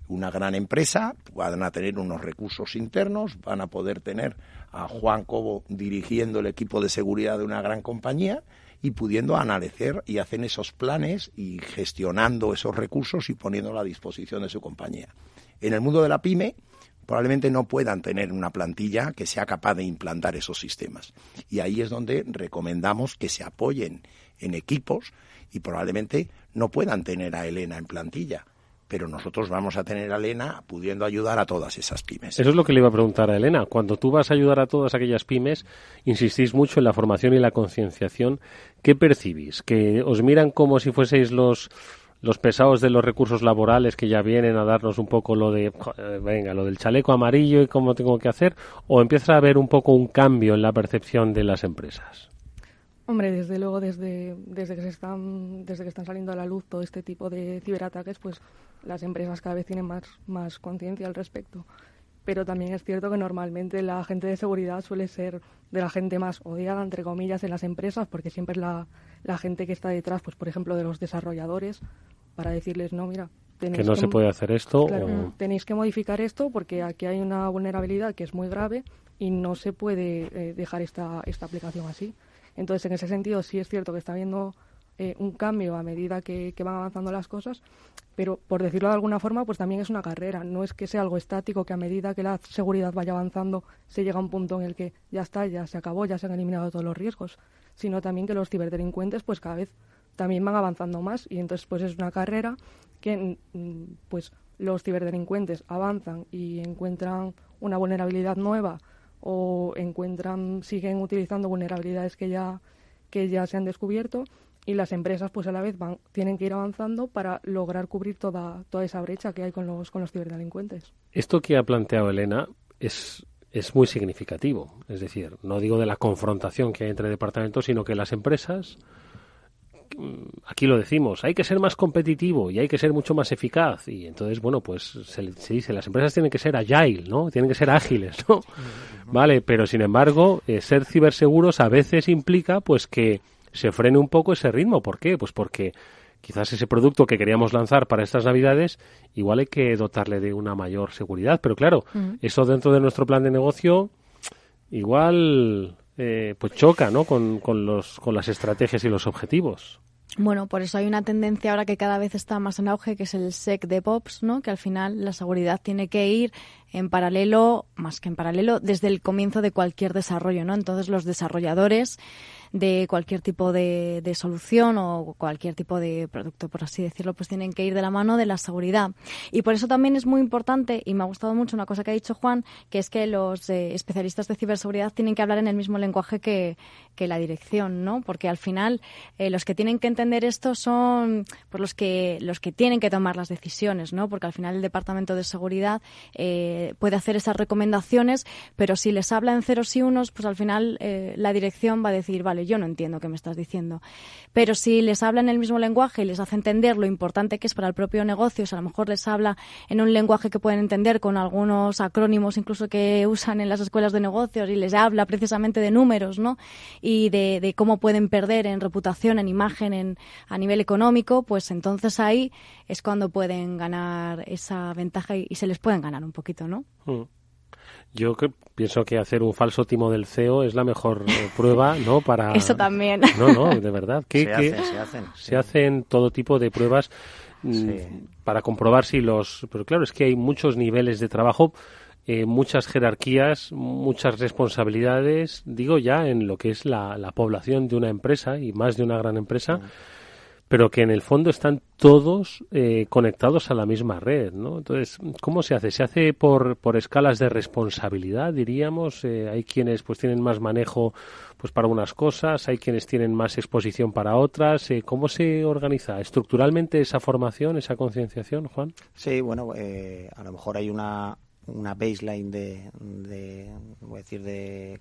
Una gran empresa van a tener unos recursos internos, van a poder tener a Juan Cobo dirigiendo el equipo de seguridad de una gran compañía y pudiendo analizar y hacer esos planes y gestionando esos recursos y poniéndolo a disposición de su compañía. En el mundo de la pyme, probablemente no puedan tener una plantilla que sea capaz de implantar esos sistemas. Y ahí es donde recomendamos que se apoyen en equipos y probablemente no puedan tener a Elena en plantilla. Pero nosotros vamos a tener a Elena pudiendo ayudar a todas esas pymes. Eso es lo que le iba a preguntar a Elena. Cuando tú vas a ayudar a todas aquellas pymes, insistís mucho en la formación y la concienciación. ¿Qué percibís? ¿Que os miran como si fueseis los pesados de los recursos laborales que ya vienen a darnos un poco lo de, venga, lo del chaleco amarillo y cómo tengo que hacer? ¿O empieza a haber un poco un cambio en la percepción de las empresas? Hombre, desde luego, desde que están saliendo a la luz todo este tipo de ciberataques, pues las empresas cada vez tienen más conciencia al respecto. Pero también es cierto que normalmente la gente de seguridad suele ser de la gente más odiada, entre comillas, en las empresas, porque siempre es la gente que está detrás, pues por ejemplo, de los desarrolladores, para decirles, no, mira, que no se puede hacer esto. Claro, tenéis que modificar esto porque aquí hay una vulnerabilidad que es muy grave y no se puede dejar esta aplicación así. Entonces, en ese sentido, sí es cierto que está habiendo un cambio a medida que van avanzando las cosas, pero, por decirlo de alguna forma, pues también es una carrera. No es que sea algo estático, que a medida que la seguridad vaya avanzando se llega a un punto en el que ya está, ya se acabó, ya se han eliminado todos los riesgos, sino también que los ciberdelincuentes pues cada vez también van avanzando más y entonces pues es una carrera que pues los ciberdelincuentes avanzan y encuentran una vulnerabilidad nueva o siguen utilizando vulnerabilidades que ya se han descubierto, y las empresas pues a la vez tienen que ir avanzando para lograr cubrir toda esa brecha que hay con los ciberdelincuentes. Esto que ha planteado Elena es muy significativo, es decir, no digo de la confrontación que hay entre departamentos, sino que las empresas, aquí lo decimos, hay que ser más competitivo y hay que ser mucho más eficaz, y entonces, bueno, pues se dice, las empresas tienen que ser agile, ¿no? Tienen que ser ágiles, ¿no? Vale, pero sin embargo, ser ciberseguros a veces implica pues que se frene un poco ese ritmo. ¿Por qué? Pues porque quizás ese producto que queríamos lanzar para estas Navidades, igual hay que dotarle de una mayor seguridad, pero claro, eso dentro de nuestro plan de negocio igual pues choca, ¿no? con las estrategias y los objetivos. Bueno, por eso hay una tendencia ahora que cada vez está más en auge, que es el SecDevOps, ¿no? Que al final la seguridad tiene que ir en paralelo, más que en paralelo, desde el comienzo de cualquier desarrollo, ¿no? Entonces los desarrolladores de cualquier tipo de solución o cualquier tipo de producto, por así decirlo, pues tienen que ir de la mano de la seguridad. Y por eso también es muy importante, y me ha gustado mucho una cosa que ha dicho Juan, que es que los especialistas de ciberseguridad tienen que hablar en el mismo lenguaje que la dirección, ¿no? Porque al final los que tienen que entender esto son pues los que tienen que tomar las decisiones, ¿no? Porque al final el departamento de seguridad puede hacer esas recomendaciones, pero si les habla en ceros y unos, pues al final la dirección va a decir, vale, yo no entiendo qué me estás diciendo. Pero si les habla en el mismo lenguaje y les hace entender lo importante que es para el propio negocio, si a lo mejor les habla en un lenguaje que pueden entender con algunos acrónimos incluso que usan en las escuelas de negocios y les habla precisamente de números, ¿no? Y de cómo pueden perder en reputación, en imagen, a nivel económico, pues entonces ahí es cuando pueden ganar esa ventaja y se les pueden ganar un poquito, ¿no? Yo pienso que hacer un falso timo del CEO es la mejor prueba, ¿no? Para eso también. No, de verdad. Se hacen todo tipo de pruebas para comprobar si Pero claro, es que hay muchos niveles de trabajo, muchas jerarquías, muchas responsabilidades, digo ya en lo que es la población de una empresa y más de una gran empresa. pero que en el fondo están todos conectados a la misma red, ¿no? Entonces, ¿cómo se hace? ¿Se hace por escalas de responsabilidad, diríamos? Hay quienes pues tienen más manejo pues para unas cosas, hay quienes tienen más exposición para otras. ¿Cómo se organiza estructuralmente esa formación, esa concienciación, Juan? Sí, bueno, a lo mejor hay una baseline de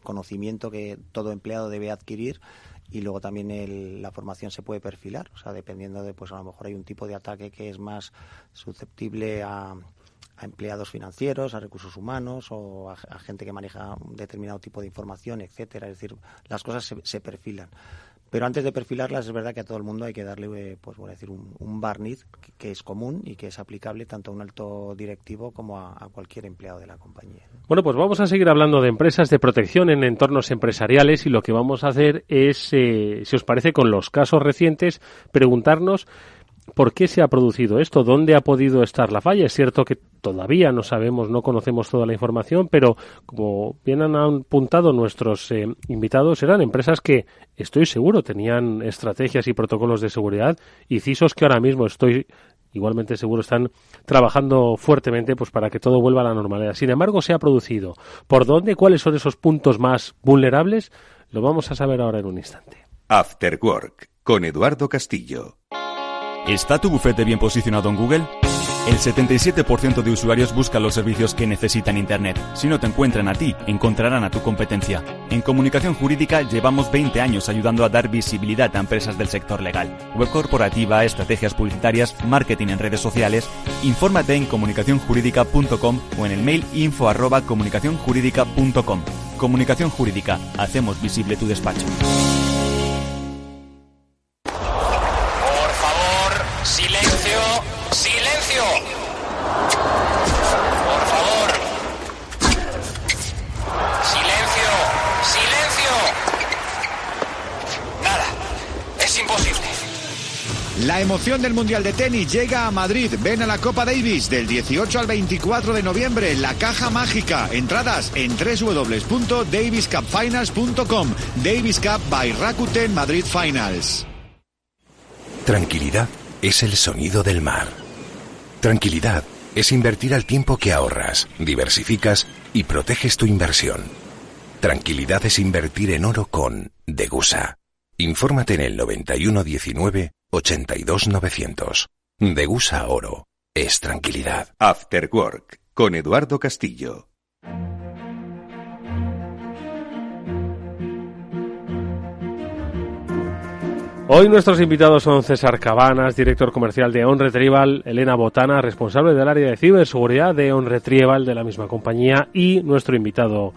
conocimiento que todo empleado debe adquirir, y luego también la formación se puede perfilar, o sea, dependiendo de, pues a lo mejor hay un tipo de ataque que es más susceptible a empleados financieros, a recursos humanos o a gente que maneja un determinado tipo de información, etcétera. Es decir, las cosas se perfilan. Pero antes de perfilarlas, es verdad que a todo el mundo hay que darle, pues voy a decir, un barniz que es común y que es aplicable tanto a un alto directivo como a cualquier empleado de la compañía. Bueno, pues vamos a seguir hablando de empresas, de protección en entornos empresariales, y lo que vamos a hacer es, si os parece, con los casos recientes, preguntarnos ¿por qué se ha producido esto? ¿Dónde ha podido estar la falla? Es cierto que todavía no sabemos, no conocemos toda la información, pero como bien han apuntado nuestros invitados, eran empresas que, estoy seguro, tenían estrategias y protocolos de seguridad, y CISOs que ahora mismo estoy igualmente seguro están trabajando fuertemente pues para que todo vuelva a la normalidad. Sin embargo, se ha producido. ¿Por dónde? ¿Cuáles son esos puntos más vulnerables? Lo vamos a saber ahora en un instante. After Work, con Eduardo Castillo. ¿Está tu bufete bien posicionado en Google? El 77% de usuarios buscan los servicios que necesitan Internet. Si no te encuentran a ti, encontrarán a tu competencia. En Comunicación Jurídica llevamos 20 años ayudando a dar visibilidad a empresas del sector legal. Web corporativa, estrategias publicitarias, marketing en redes sociales. Infórmate en comunicacionjurídica.com o en el mail info@comunicacionjurídica.com. Comunicación Jurídica. Hacemos visible tu despacho. ¡Silencio! ¡Silencio! Por favor. ¡Silencio! ¡Silencio! Nada. Es imposible. La emoción del Mundial de Tenis llega a Madrid. Ven a la Copa Davis del 18 al 24 de noviembre. La Caja Mágica. Entradas en www.daviscupfinals.com. Davis Cup by Rakuten Madrid Finals. Tranquilidad es el sonido del mar. Tranquilidad es invertir al tiempo que ahorras, diversificas y proteges tu inversión. Tranquilidad es invertir en oro con Degusa. Infórmate en el 91 19 82 900. Degusa Oro es tranquilidad. After Work, con Eduardo Castillo. Hoy nuestros invitados son César Cabanas, director comercial de OnRetrieval, Elena Botana, responsable del área de ciberseguridad de OnRetrieval, de la misma compañía, y nuestro invitado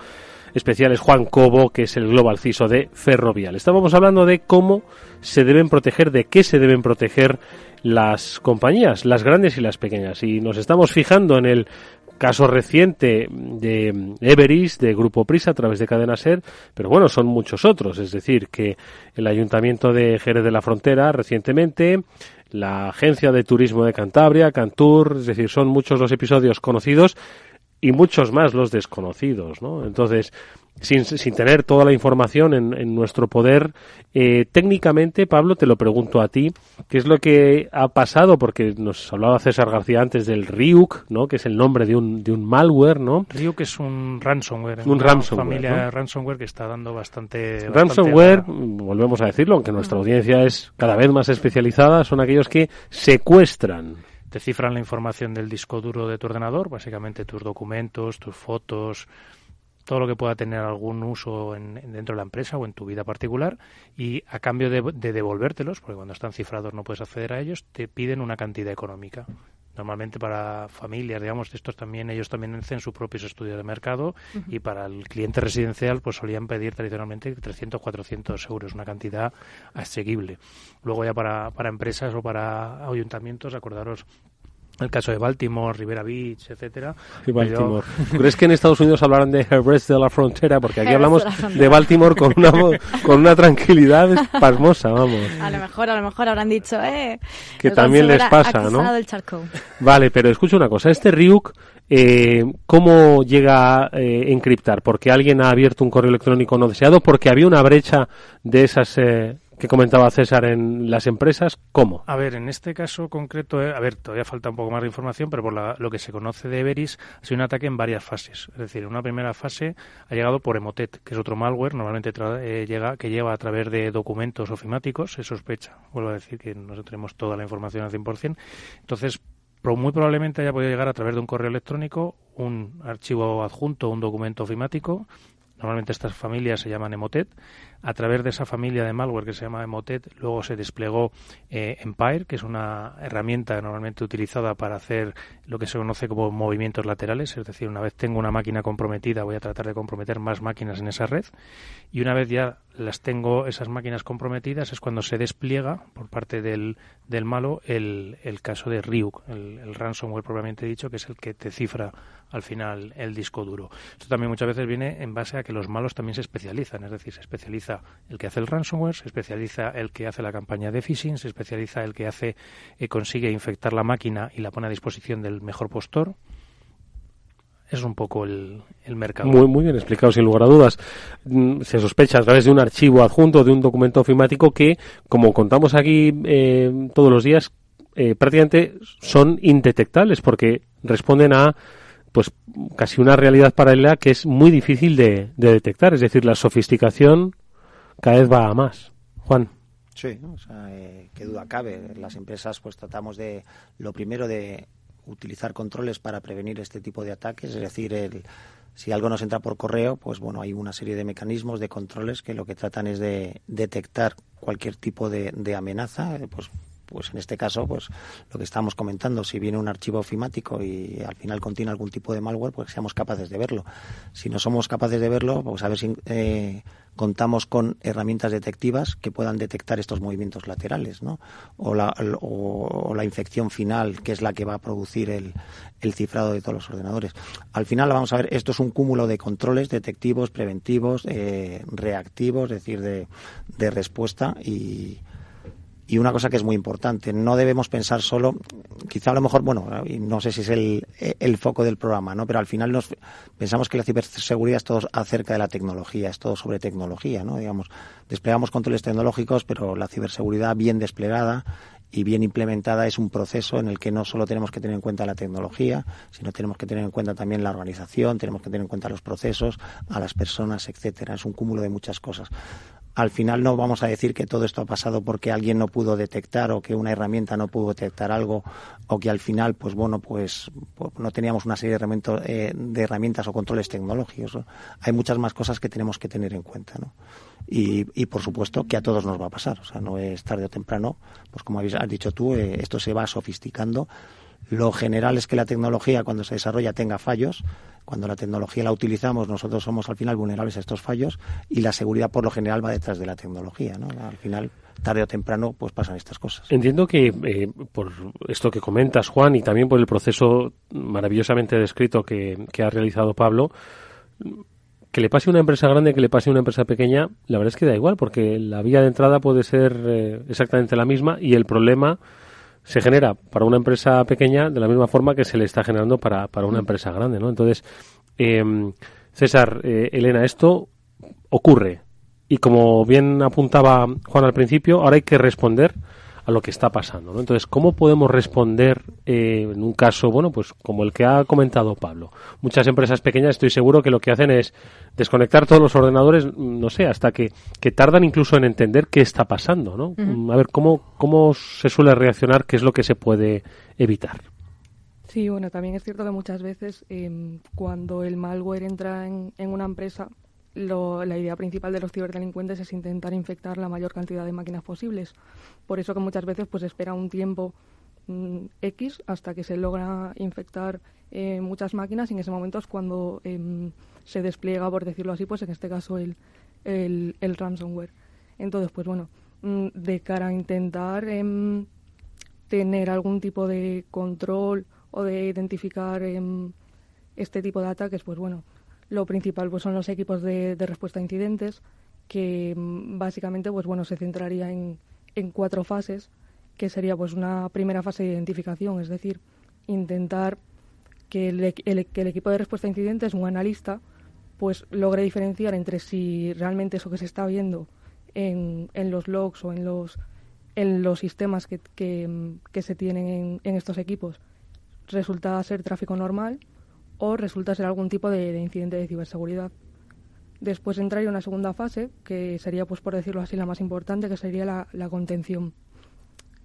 especial es Juan Cobo, que es el Global CISO de Ferrovial. Estábamos hablando de cómo se deben proteger, de qué se deben proteger las compañías, las grandes y las pequeñas, y nos estamos fijando en el caso reciente de Everis, de Grupo Prisa, a través de Cadena Ser, pero bueno, son muchos otros. Es decir, que el Ayuntamiento de Jerez de la Frontera recientemente, la Agencia de Turismo de Cantabria, Cantur, es decir, son muchos los episodios conocidos y muchos más los desconocidos, ¿no? Entonces, sin tener toda la información en nuestro poder, técnicamente, Pablo, te lo pregunto a ti, ¿qué es lo que ha pasado? Porque nos hablaba César García antes del Ryuk, ¿no? Que es el nombre de un malware, ¿no? Ryuk es un ransomware, un ransomware, familia, ¿no? de ransomware que está dando bastante ransomware, volvemos a decirlo, aunque nuestra audiencia es cada vez más especializada, son aquellos que secuestran. Te cifran la información del disco duro de tu ordenador, básicamente tus documentos, tus fotos, todo lo que pueda tener algún uso dentro de la empresa o en tu vida particular, y a cambio de devolvértelos, porque cuando están cifrados no puedes acceder a ellos, te piden una cantidad económica. Normalmente para familias, digamos, ellos también hacen sus propios estudios de mercado, y para el cliente residencial pues solían pedir tradicionalmente 300, 400 euros, una cantidad asequible. Luego ya para empresas o para ayuntamientos, acordaros el caso de Baltimore, Rivera Beach, etcétera. Y Baltimore. ¿Tú crees que en Estados Unidos hablarán de Jerez de la Frontera? Porque aquí hablamos de Baltimore con una tranquilidad pasmosa, vamos. A lo mejor habrán dicho, que también les pasa, ¿no? Del charco. Vale, pero escucha una cosa, este Ryuk, ¿cómo llega a encriptar? ¿Porque alguien ha abierto un correo electrónico no deseado? ¿Porque había una brecha de esas que comentaba César en las empresas, ¿cómo? A ver, en este caso concreto, todavía falta un poco más de información, pero por lo que se conoce de Everis, ha sido un ataque en varias fases. Es decir, en una primera fase ha llegado por Emotet, que es otro malware, normalmente llega a través de documentos ofimáticos, se sospecha. Vuelvo a decir que no tenemos toda la información al 100%. Entonces, muy probablemente haya podido llegar a través de un correo electrónico, un archivo adjunto, un documento ofimático. Normalmente estas familias se llaman Emotet. A través de esa familia de malware que se llama Emotet, luego se desplegó Empire, que es una herramienta normalmente utilizada para hacer lo que se conoce como movimientos laterales. Es decir, una vez tengo una máquina comprometida, voy a tratar de comprometer más máquinas en esa red. Y una vez ya las tengo, esas máquinas comprometidas, es cuando se despliega por parte del malo el caso de Ryuk, el ransomware propiamente dicho, que es el que te cifra al final el disco duro. Esto también muchas veces viene en base a que los malos también se especializan, es decir, se especializa el que hace el ransomware, se especializa el que hace la campaña de phishing, se especializa el que consigue infectar la máquina y la pone a disposición del mejor postor. Es un poco el mercado. Muy bien explicado, sin lugar a dudas. Se sospecha a través de un archivo adjunto, de un documento ofimático que, como contamos aquí todos los días, prácticamente son indetectables porque responden a pues casi una realidad paralela que es muy difícil de detectar. Es decir, la sofisticación cada vez va a más. Juan. Sí, ¿no? O sea, qué duda cabe. Las empresas pues tratamos de, lo primero, de utilizar controles para prevenir este tipo de ataques. Es decir, si algo nos entra por correo, pues bueno, hay una serie de mecanismos, de controles que lo que tratan es de detectar cualquier tipo de amenaza, pues en este caso, pues lo que estábamos comentando, si viene un archivo ofimático y al final contiene algún tipo de malware, pues seamos capaces de verlo. Si no somos capaces de verlo, pues a ver si contamos con herramientas detectivas que puedan detectar estos movimientos laterales, ¿no? O la infección final, que es la que va a producir el cifrado de todos los ordenadores. Al final, vamos a ver, esto es un cúmulo de controles detectivos, preventivos, reactivos, es decir, de respuesta y una cosa que es muy importante, no debemos pensar solo, quizá a lo mejor, bueno, no sé si es el foco del programa, ¿no? Pero al final pensamos que la ciberseguridad es todo acerca de la tecnología, es todo sobre tecnología, ¿no? Digamos, desplegamos controles tecnológicos, pero la ciberseguridad bien desplegada y bien implementada es un proceso en el que no solo tenemos que tener en cuenta la tecnología, sino tenemos que tener en cuenta también la organización, tenemos que tener en cuenta los procesos, a las personas, etcétera. Es un cúmulo de muchas cosas. Al final no vamos a decir que todo esto ha pasado porque alguien no pudo detectar o que una herramienta no pudo detectar algo o que al final, pues bueno, pues no teníamos una serie de herramientas o controles tecnológicos, ¿no? Hay muchas más cosas que tenemos que tener en cuenta, ¿no? Y por supuesto que a todos nos va a pasar, o sea, no es tarde o temprano, pues como has dicho tú, esto se va sofisticando. Lo general es que la tecnología, cuando se desarrolla, tenga fallos. Cuando la tecnología la utilizamos, nosotros somos al final vulnerables a estos fallos y la seguridad por lo general va detrás de la tecnología, ¿no? Al final, tarde o temprano, pues pasan estas cosas. Entiendo que por esto que comentas, Juan, y también por el proceso maravillosamente descrito que ha realizado Pablo, que le pase a una empresa grande, que le pase a una empresa pequeña, la verdad es que da igual, porque la vía de entrada puede ser exactamente la misma y el problema se genera para una empresa pequeña de la misma forma que se le está generando para una empresa grande, ¿no? Entonces, César, Elena, esto ocurre y como bien apuntaba Juan al principio, ahora hay que responder a lo que está pasando, ¿no? Entonces, ¿cómo podemos responder en un caso, bueno, pues como el que ha comentado Pablo? Muchas empresas pequeñas estoy seguro que lo que hacen es desconectar todos los ordenadores, no sé, hasta que tardan incluso en entender qué está pasando, ¿no? A ver, ¿cómo se suele reaccionar? ¿Qué es lo que se puede evitar? Sí, bueno, también es cierto que muchas veces cuando el malware entra en una empresa, la idea principal de los ciberdelincuentes es intentar infectar la mayor cantidad de máquinas posibles. Por eso que muchas veces pues espera un tiempo X hasta que se logra infectar muchas máquinas y en ese momento es cuando se despliega, por decirlo así, pues en este caso el ransomware. Entonces, pues bueno, de cara a intentar tener algún tipo de control o de identificar este tipo de ataques, pues bueno, lo principal pues son los equipos de respuesta a incidentes, que básicamente pues bueno se centraría en 4 fases, que sería pues una primera fase de identificación, es decir, intentar que el equipo de respuesta a incidentes, un analista, pues logre diferenciar entre si realmente eso que se está viendo en los logs o en los sistemas que se tienen en estos equipos resulta ser tráfico normal o resulta ser algún tipo de incidente de ciberseguridad. Después entraría una segunda fase, que sería, pues por decirlo así, la más importante, que sería la contención.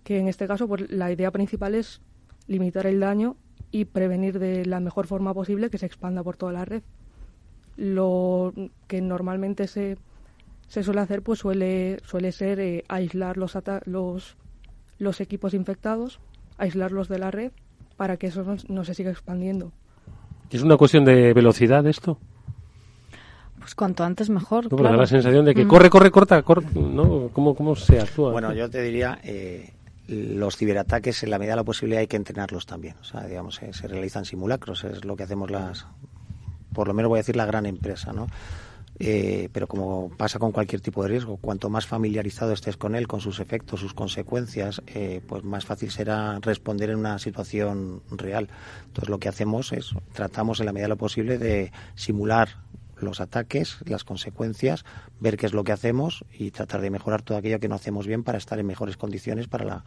Que en este caso, pues la idea principal es limitar el daño y prevenir de la mejor forma posible que se expanda por toda la red. Lo que normalmente se suele hacer, pues suele ser aislar los equipos infectados, aislarlos de la red para que eso no se siga expandiendo. ¿Es una cuestión de velocidad esto? Pues cuanto antes mejor. No, claro. Da la sensación de que corta, ¿no? ¿Cómo se actúa? Bueno, yo te diría, los ciberataques en la medida de la posibilidad hay que entrenarlos también. O sea, digamos, se realizan simulacros, es lo que hacemos por lo menos voy a decir la gran empresa, ¿no? Pero como pasa con cualquier tipo de riesgo, cuanto más familiarizado estés con él, con sus efectos, sus consecuencias, pues más fácil será responder en una situación real. Entonces lo que hacemos es, tratamos en la medida de lo posible de simular los ataques, las consecuencias, ver qué es lo que hacemos y tratar de mejorar todo aquello que no hacemos bien para estar en mejores condiciones para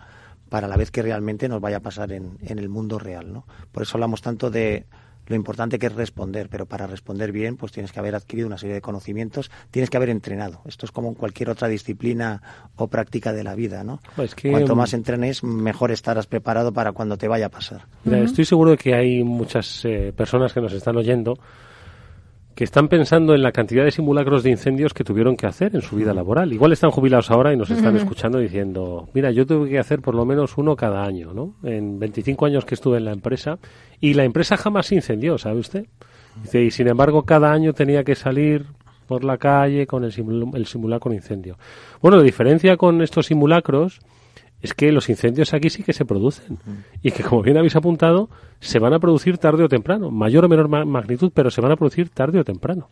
la vez que realmente nos vaya a pasar en el mundo real, ¿no? Por eso hablamos tanto de lo importante que es responder, pero para responder bien pues tienes que haber adquirido una serie de conocimientos, tienes que haber entrenado. Esto es como en cualquier otra disciplina o práctica de la vida, ¿no? Pues que, cuanto más entrenes, mejor estarás preparado para cuando te vaya a pasar. Mira, estoy seguro de que hay muchas personas que nos están oyendo que están pensando en la cantidad de simulacros de incendios que tuvieron que hacer en su vida laboral. Igual están jubilados ahora y nos están escuchando diciendo, mira, yo tuve que hacer por lo menos uno cada año, ¿no? En 25 años que estuve en la empresa, y la empresa jamás se incendió, ¿sabe usted? Dice, y sin embargo cada año tenía que salir por la calle con el simulacro de incendio. Bueno, la diferencia con estos simulacros es que los incendios aquí sí que se producen y que, como bien habéis apuntado, se van a producir tarde o temprano, mayor o menor magnitud, pero se van a producir tarde o temprano.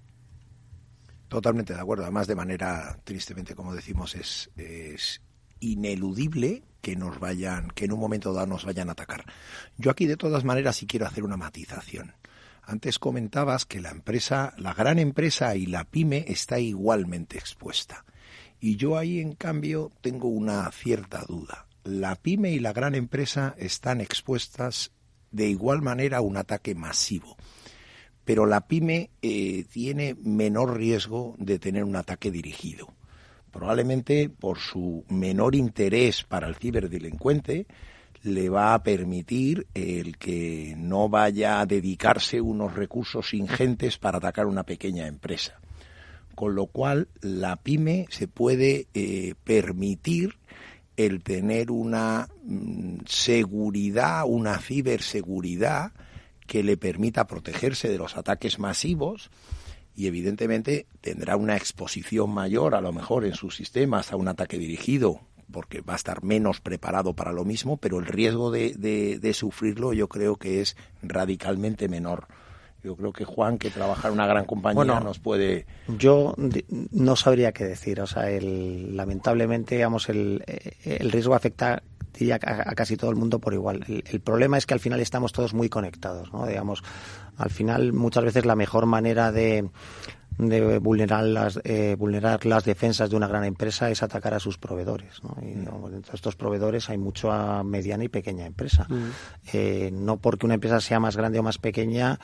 Totalmente de acuerdo. Además, de manera, tristemente, como decimos, es ineludible que en un momento dado nos vayan a atacar. Yo aquí, de todas maneras, sí quiero hacer una matización. Antes comentabas que la gran empresa y la pyme está igualmente expuesta. Y yo ahí, en cambio, tengo una cierta duda. La pyme y la gran empresa están expuestas de igual manera a un ataque masivo. Pero la pyme tiene menor riesgo de tener un ataque dirigido. Probablemente por su menor interés para el ciberdelincuente le va a permitir el que no vaya a dedicarse unos recursos ingentes para atacar una pequeña empresa. Con lo cual, la pyme se puede permitir el tener una seguridad, una ciberseguridad que le permita protegerse de los ataques masivos y, evidentemente, tendrá una exposición mayor, a lo mejor, en sus sistemas a un ataque dirigido, porque va a estar menos preparado para lo mismo, pero el riesgo de sufrirlo yo creo que es radicalmente menor. Yo creo que Juan, que trabaja en una gran compañía, nos puede... Yo no sabría qué decir. O sea, lamentablemente, digamos, el riesgo afecta, diría, a casi todo el mundo por igual. El problema es que al final estamos todos muy conectados, ¿no? Digamos, al final, muchas veces la mejor manera de vulnerar las defensas de una gran empresa es atacar a sus proveedores, ¿no? Y digamos, dentro de estos proveedores hay mucho a mediana y pequeña empresa. No porque una empresa sea más grande o más pequeña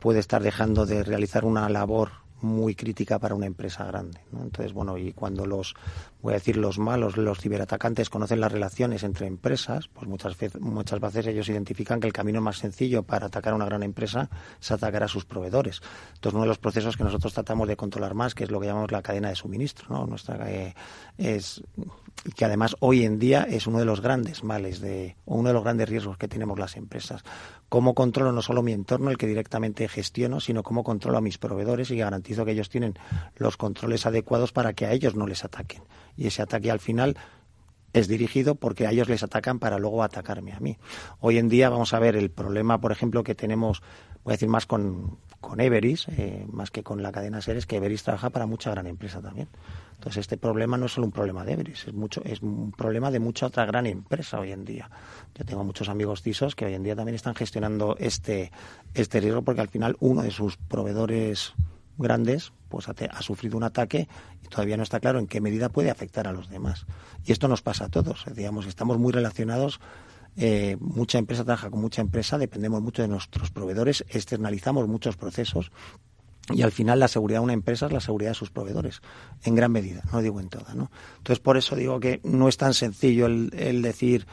puede estar dejando de realizar una labor muy crítica para una empresa grande, ¿no? Entonces, bueno, y cuando los malos, los ciberatacantes conocen las relaciones entre empresas, pues muchas veces ellos identifican que el camino más sencillo para atacar a una gran empresa es atacar a sus proveedores. Entonces, uno de los procesos que nosotros tratamos de controlar más, que es lo que llamamos la cadena de suministro, ¿no? Que además hoy en día es uno de los grandes males o uno de los grandes riesgos que tenemos las empresas. Cómo controlo no solo mi entorno, el que directamente gestiono, sino cómo controlo a mis proveedores y garantizo que ellos tienen los controles adecuados para que a ellos no les ataquen. Y ese ataque al final es dirigido porque a ellos les atacan para luego atacarme a mí. Hoy en día vamos a ver el problema, por ejemplo, que tenemos, voy a decir más con Everis, más que con la cadena SER, que Everis trabaja para mucha gran empresa también. Entonces este problema no es solo un problema de Everis, es un problema de mucha otra gran empresa hoy en día. Yo tengo muchos amigos CISOs que hoy en día también están gestionando este riesgo porque al final uno de sus proveedores grandes pues ha sufrido un ataque y todavía no está claro en qué medida puede afectar a los demás. Y esto nos pasa a todos. Digamos, estamos muy relacionados. Mucha empresa trabaja con mucha empresa, dependemos mucho de nuestros proveedores, externalizamos muchos procesos y al final la seguridad de una empresa es la seguridad de sus proveedores, en gran medida, no digo en toda, ¿no? Entonces, por eso digo que no es tan sencillo el decir,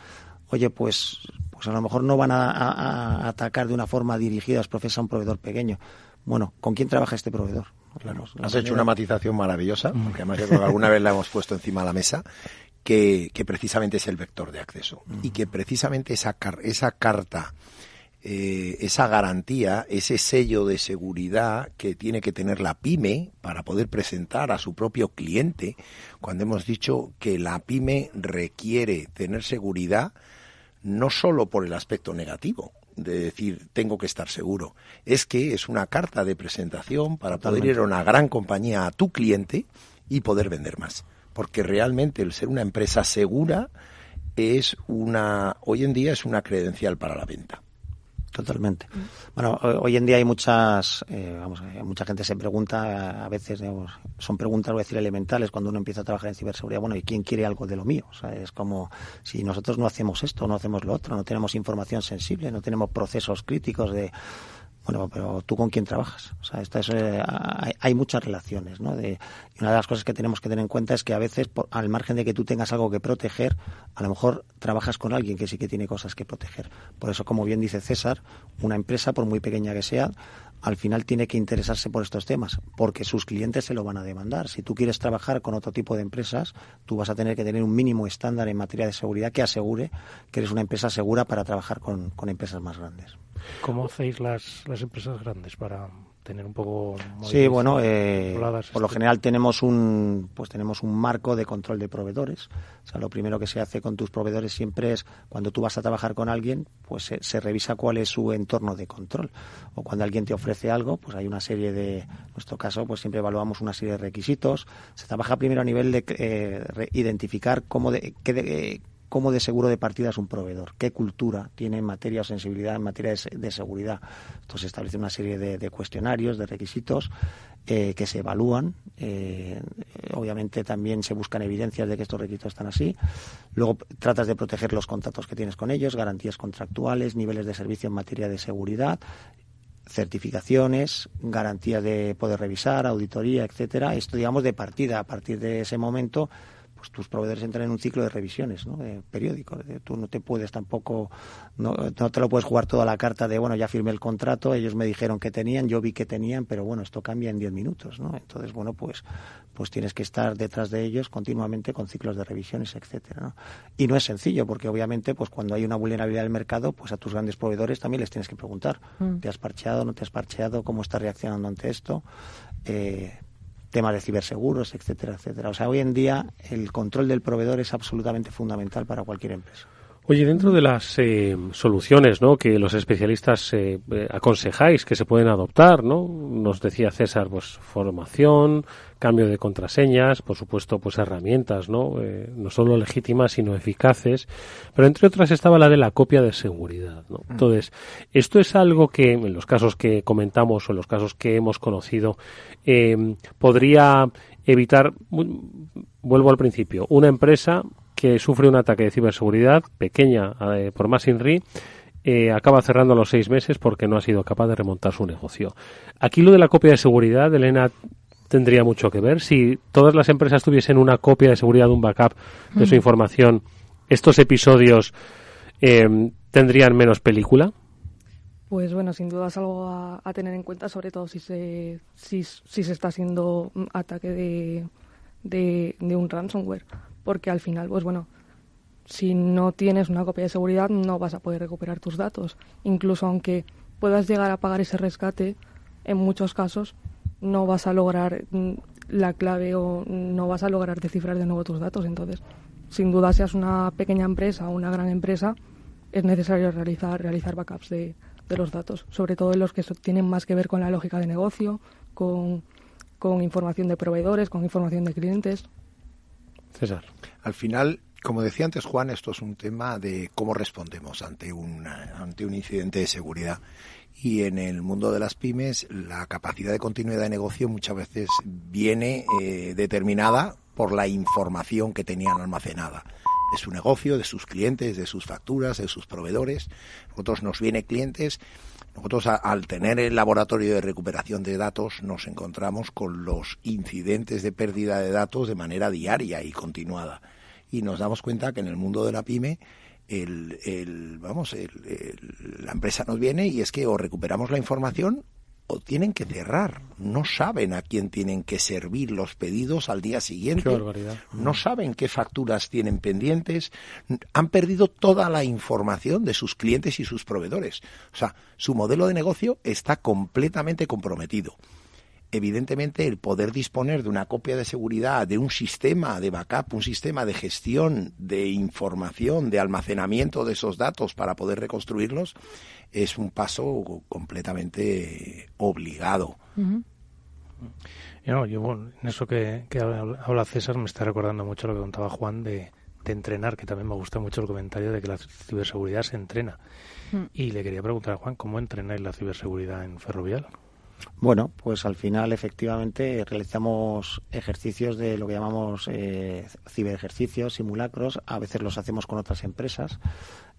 oye, pues a lo mejor no van a atacar de una forma dirigida a los procesos a un proveedor pequeño. Bueno, ¿con quién trabaja este proveedor? Claro, has hecho una matización maravillosa, porque además yo creo que alguna vez la hemos puesto encima de la mesa, que precisamente es el vector de acceso y que precisamente esa carta, esa garantía, ese sello de seguridad que tiene que tener la pyme para poder presentar a su propio cliente, cuando hemos dicho que la pyme requiere tener seguridad no solo por el aspecto negativo, de decir tengo que estar seguro, es que es una carta de presentación para poder ir a una gran compañía a tu cliente y poder vender más. Porque realmente el ser una empresa segura hoy en día es una credencial para la venta. Totalmente. Bueno, hoy en día hay mucha gente se pregunta, a veces, digamos, son preguntas, voy a decir, elementales cuando uno empieza a trabajar en ciberseguridad. Bueno, ¿y quién quiere algo de lo mío? O sea, es como si nosotros no hacemos esto, no hacemos lo otro, no tenemos información sensible, no tenemos procesos críticos de... Bueno, pero ¿tú con quién trabajas? O sea, hay muchas relaciones, ¿no? Y una de las cosas que tenemos que tener en cuenta es que a veces, al margen de que tú tengas algo que proteger, a lo mejor trabajas con alguien que sí que tiene cosas que proteger. Por eso, como bien dice César, una empresa, por muy pequeña que sea, al final tiene que interesarse por estos temas, porque sus clientes se lo van a demandar. Si tú quieres trabajar con otro tipo de empresas, tú vas a tener que tener un mínimo estándar en materia de seguridad que asegure que eres una empresa segura para trabajar con empresas más grandes. ¿Cómo hacéis las empresas grandes para tener un poco... Sí, bueno, por lo general tenemos un marco de control de proveedores. O sea, lo primero que se hace con tus proveedores siempre es, cuando tú vas a trabajar con alguien, pues se revisa cuál es su entorno de control. O cuando alguien te ofrece algo, pues hay una serie de... En nuestro caso, pues siempre evaluamos una serie de requisitos. Se trabaja primero a nivel de identificar cómo de seguro de partida es un proveedor, qué cultura tiene en materia o sensibilidad en materia de seguridad. Entonces se establece una serie de cuestionarios, de requisitos que se evalúan. Obviamente también se buscan evidencias de que estos requisitos están así. Luego tratas de proteger los contratos que tienes con ellos, garantías contractuales, niveles de servicio en materia de seguridad, certificaciones, garantías de poder revisar, auditoría, etcétera. Esto, digamos, de partida. A partir de ese momento, pues tus proveedores entran en un ciclo de revisiones, ¿no? Periódicos. Tú no te puedes tampoco, no te lo puedes jugar toda la carta de, bueno, ya firmé el contrato, ellos me dijeron que tenían, yo vi que tenían, pero bueno, esto cambia en 10 minutos, ¿no? Entonces, bueno, pues tienes que estar detrás de ellos continuamente con ciclos de revisiones, etcétera, ¿no? Y no es sencillo, porque obviamente, pues cuando hay una vulnerabilidad del mercado, pues a tus grandes proveedores también les tienes que preguntar, ¿te has parcheado, no te has parcheado? ¿Cómo estás reaccionando ante esto? Temas de ciberseguros, etcétera, etcétera. O sea, hoy en día el control del proveedor es absolutamente fundamental para cualquier empresa. Oye, dentro de las soluciones, ¿no?, que los especialistas aconsejáis que se pueden adoptar, ¿no? Nos decía César, pues formación, cambio de contraseñas, por supuesto, pues herramientas, ¿no? No solo legítimas, sino eficaces, pero entre otras estaba la de la copia de seguridad, ¿no? Entonces, esto es algo que, en los casos que comentamos o en los casos que hemos conocido, podría evitar, vuelvo al principio, una empresa que sufre un ataque de ciberseguridad pequeña por más INRI, acaba cerrando a los 6 meses porque no ha sido capaz de remontar su negocio. Aquí lo de la copia de seguridad, Elena, tendría mucho que ver. Si todas las empresas tuviesen una copia de seguridad, un backup de su información, ¿estos episodios tendrían menos película? Pues bueno, sin duda es algo a tener en cuenta, sobre todo si se está haciendo ataque de un ransomware. Porque al final, pues bueno, si no tienes una copia de seguridad no vas a poder recuperar tus datos. Incluso aunque puedas llegar a pagar ese rescate, en muchos casos no vas a lograr la clave o no vas a lograr descifrar de nuevo tus datos. Entonces, sin duda, seas una pequeña empresa o una gran empresa, es necesario realizar backups de los datos, sobre todo en los que tienen más que ver con la lógica de negocio, con información de proveedores, con información de clientes. César. Al final, Como decía antes Juan, esto es un tema de cómo respondemos ante un incidente de seguridad. Y en el mundo de las pymes, la capacidad de continuidad de negocio muchas veces viene determinada por la información que tenían almacenada de su negocio, de sus clientes, de sus facturas, de sus proveedores. Nosotros nos vienen clientes. Nosotros, al tener el laboratorio de recuperación de datos, nos encontramos con los incidentes de pérdida de datos de manera diaria y continuada. Y nos damos cuenta que en el mundo de la pyme, la empresa nos viene y es que o recuperamos la información o tienen que cerrar. No saben a quién tienen que servir los pedidos al día siguiente. Qué barbaridad. No saben qué facturas tienen pendientes. Han perdido toda la información de sus clientes y sus proveedores. O sea, su modelo de negocio está completamente comprometido. Evidentemente, el poder disponer de una copia de seguridad, de un sistema de backup, un sistema de gestión de información, de almacenamiento de esos datos para poder reconstruirlos, es un paso completamente obligado. Uh-huh. En eso que habla César me está recordando mucho lo que contaba Juan de entrenar, que también me gusta mucho el comentario de que la ciberseguridad se entrena. Y le quería preguntar a Juan, ¿cómo entrenáis la ciberseguridad en Ferrovial? Bueno, pues al final efectivamente realizamos ejercicios de lo que llamamos ciberejercicios, simulacros. A veces los hacemos con otras empresas,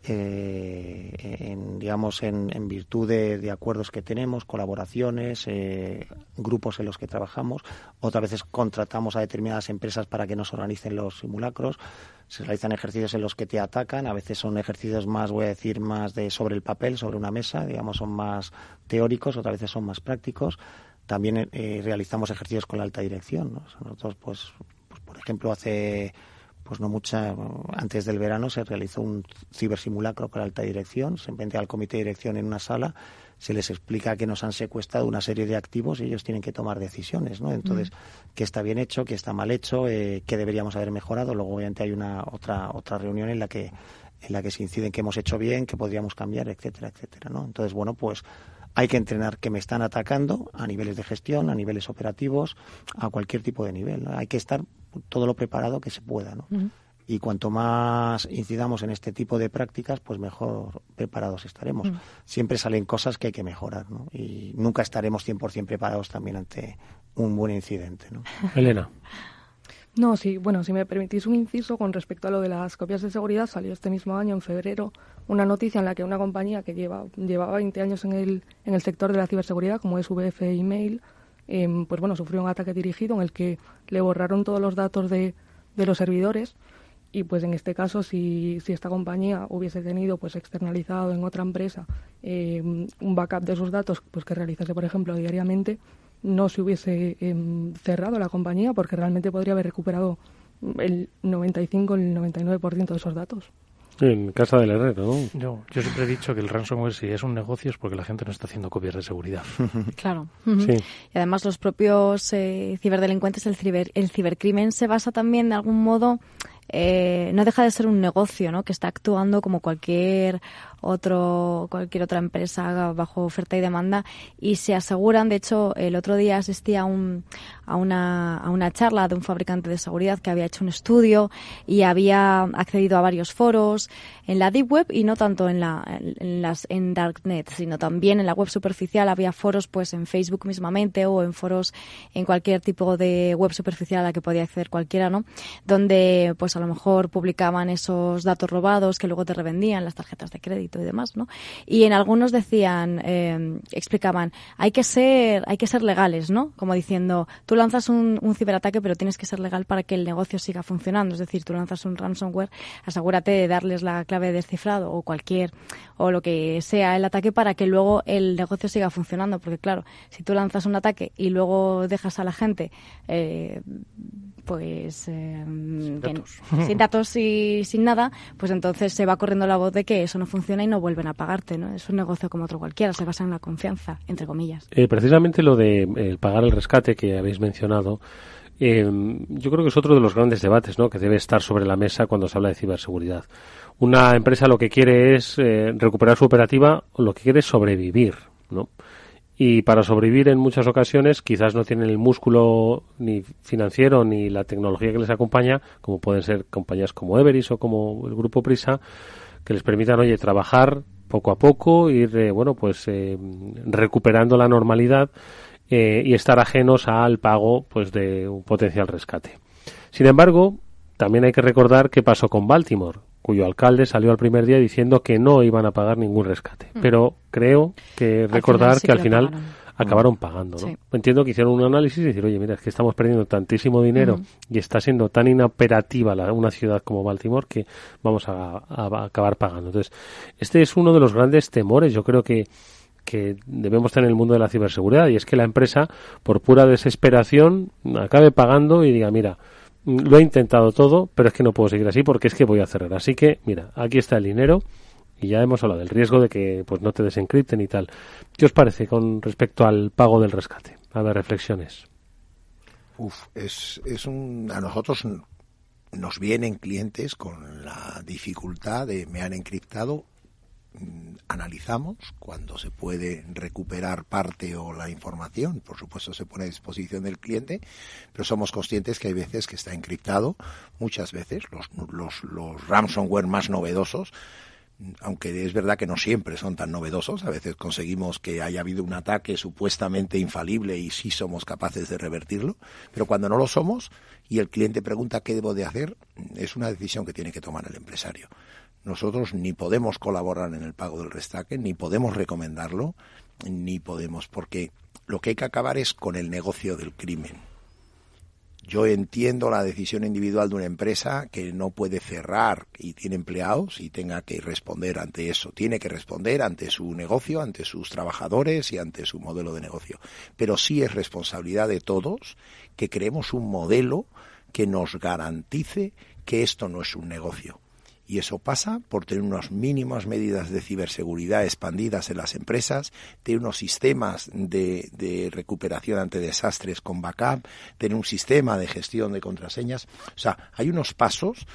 en virtud de acuerdos que tenemos, colaboraciones, grupos en los que trabajamos. Otras veces contratamos a determinadas empresas para que nos organicen los simulacros. Se realizan ejercicios en los que te atacan, a veces son ejercicios más, más de sobre el papel, sobre una mesa, son más teóricos, otras veces son más prácticos. También realizamos ejercicios con la alta dirección, ¿no? Nosotros, pues por ejemplo, antes del verano se realizó un cibersimulacro con la alta dirección, se mete al comité de dirección en una sala, se les explica que nos han secuestrado una serie de activos y ellos tienen que tomar decisiones, ¿no? Entonces, qué está bien hecho, qué está mal hecho, qué deberíamos haber mejorado. Luego, obviamente, hay otra reunión en la que se incide en qué hemos hecho bien, qué podríamos cambiar, etcétera, etcétera, ¿no? Entonces, pues hay que entrenar que me están atacando a niveles de gestión, a niveles operativos, a cualquier tipo de nivel, ¿no? Hay que estar todo lo preparado que se pueda, ¿no? Uh-huh. Y cuanto más incidamos en este tipo de prácticas, pues mejor preparados estaremos. Uh-huh. Siempre salen cosas que hay que mejorar, ¿no? Y nunca estaremos 100% preparados también ante un buen incidente, ¿no? Elena. No, sí, bueno, si me permitís un inciso con respecto a lo de las copias de seguridad, salió este mismo año, en febrero, una noticia en la que una compañía que llevaba 20 años en el sector de la ciberseguridad, como es VF Email, sufrió un ataque dirigido en el que le borraron todos los datos de los servidores. Y pues en este caso, si esta compañía hubiese tenido pues externalizado en otra empresa un backup de sus datos, pues que realizase, por ejemplo, diariamente, no se hubiese cerrado la compañía, porque realmente podría haber recuperado el 95, el 99% de esos datos. En casa del herrero, ¿no? Yo siempre he dicho que el ransomware, si es un negocio, es porque la gente no está haciendo copias de seguridad. Claro. Sí. Y además los propios ciberdelincuentes, el cibercrimen se basa también de algún modo, no deja de ser un negocio, ¿no? Que está actuando como cualquier otra empresa bajo oferta y demanda, y se aseguran. De hecho, el otro día asistí a una charla de un fabricante de seguridad que había hecho un estudio y había accedido a varios foros en la Deep Web, y no tanto en Darknet, sino también en la web superficial. Había foros pues en Facebook mismamente, o en foros en cualquier tipo de web superficial a la que podía acceder cualquiera, ¿no? Donde pues a lo mejor publicaban esos datos robados que luego te revendían, las tarjetas de crédito y demás, ¿no? Y en algunos decían, explicaban, hay que ser legales, ¿no? Como diciendo, tú lanzas un ciberataque, pero tienes que ser legal para que el negocio siga funcionando. Es decir, tú lanzas un ransomware, asegúrate de darles la clave de descifrado o lo que sea el ataque, para que luego el negocio siga funcionando. Porque claro, si tú lanzas un ataque y luego dejas a la gente sin datos y sin nada, pues entonces se va corriendo la voz de que eso no funciona y no vuelven a pagarte, ¿no? Es un negocio como otro cualquiera, se basa en la confianza, entre comillas. Precisamente lo de pagar el rescate que habéis mencionado, yo creo que es otro de los grandes debates, ¿no?, que debe estar sobre la mesa cuando se habla de ciberseguridad. Una empresa lo que quiere es recuperar su operativa, o lo que quiere es sobrevivir, ¿no? y para sobrevivir en muchas ocasiones quizás no tienen el músculo ni financiero ni la tecnología que les acompaña, como pueden ser compañías como Everis o como el Grupo Prisa, que les permitan, trabajar poco a poco, ir, recuperando la normalidad y estar ajenos al pago pues de un potencial rescate. Sin embargo, también hay que recordar qué pasó con Baltimore, cuyo alcalde salió al primer día diciendo que no iban a pagar ningún rescate. Pero creo que recordar que al final acabaron pagando, ¿no? Sí. Entiendo que hicieron un análisis y decir, oye, mira, es que estamos perdiendo tantísimo dinero y está siendo tan inoperativa una ciudad como Baltimore que vamos a acabar pagando. Entonces, este es uno de los grandes temores, yo creo que debemos tener en el mundo de la ciberseguridad, y es que la empresa, por pura desesperación, acabe pagando y diga, mira, lo he intentado todo, pero es que no puedo seguir así porque es que voy a cerrar. Así que, mira, aquí está el dinero y ya hemos hablado del riesgo de que pues no te desencripten y tal. ¿Qué os parece con respecto al pago del rescate? A ver, reflexiones. A nosotros nos vienen clientes con la dificultad de me han encriptado. Analizamos cuando se puede recuperar parte o la información, por supuesto se pone a disposición del cliente, pero somos conscientes que hay veces que está encriptado, muchas veces los ransomware más novedosos, aunque es verdad que no siempre son tan novedosos, a veces conseguimos que haya habido un ataque supuestamente infalible y sí somos capaces de revertirlo, pero cuando no lo somos y el cliente pregunta qué debo de hacer, es una decisión que tiene que tomar el empresario. Nosotros ni podemos colaborar en el pago del rescate, ni podemos recomendarlo, porque lo que hay que acabar es con el negocio del crimen. Yo entiendo la decisión individual de una empresa que no puede cerrar y tiene empleados y tenga que responder ante eso. Tiene que responder ante su negocio, ante sus trabajadores y ante su modelo de negocio. Pero sí es responsabilidad de todos que creemos un modelo que nos garantice que esto no es un negocio. Y eso pasa por tener unas mínimas medidas de ciberseguridad expandidas en las empresas, tener unos sistemas de recuperación ante desastres con backup, tener un sistema de gestión de contraseñas. O sea, hay unos pasos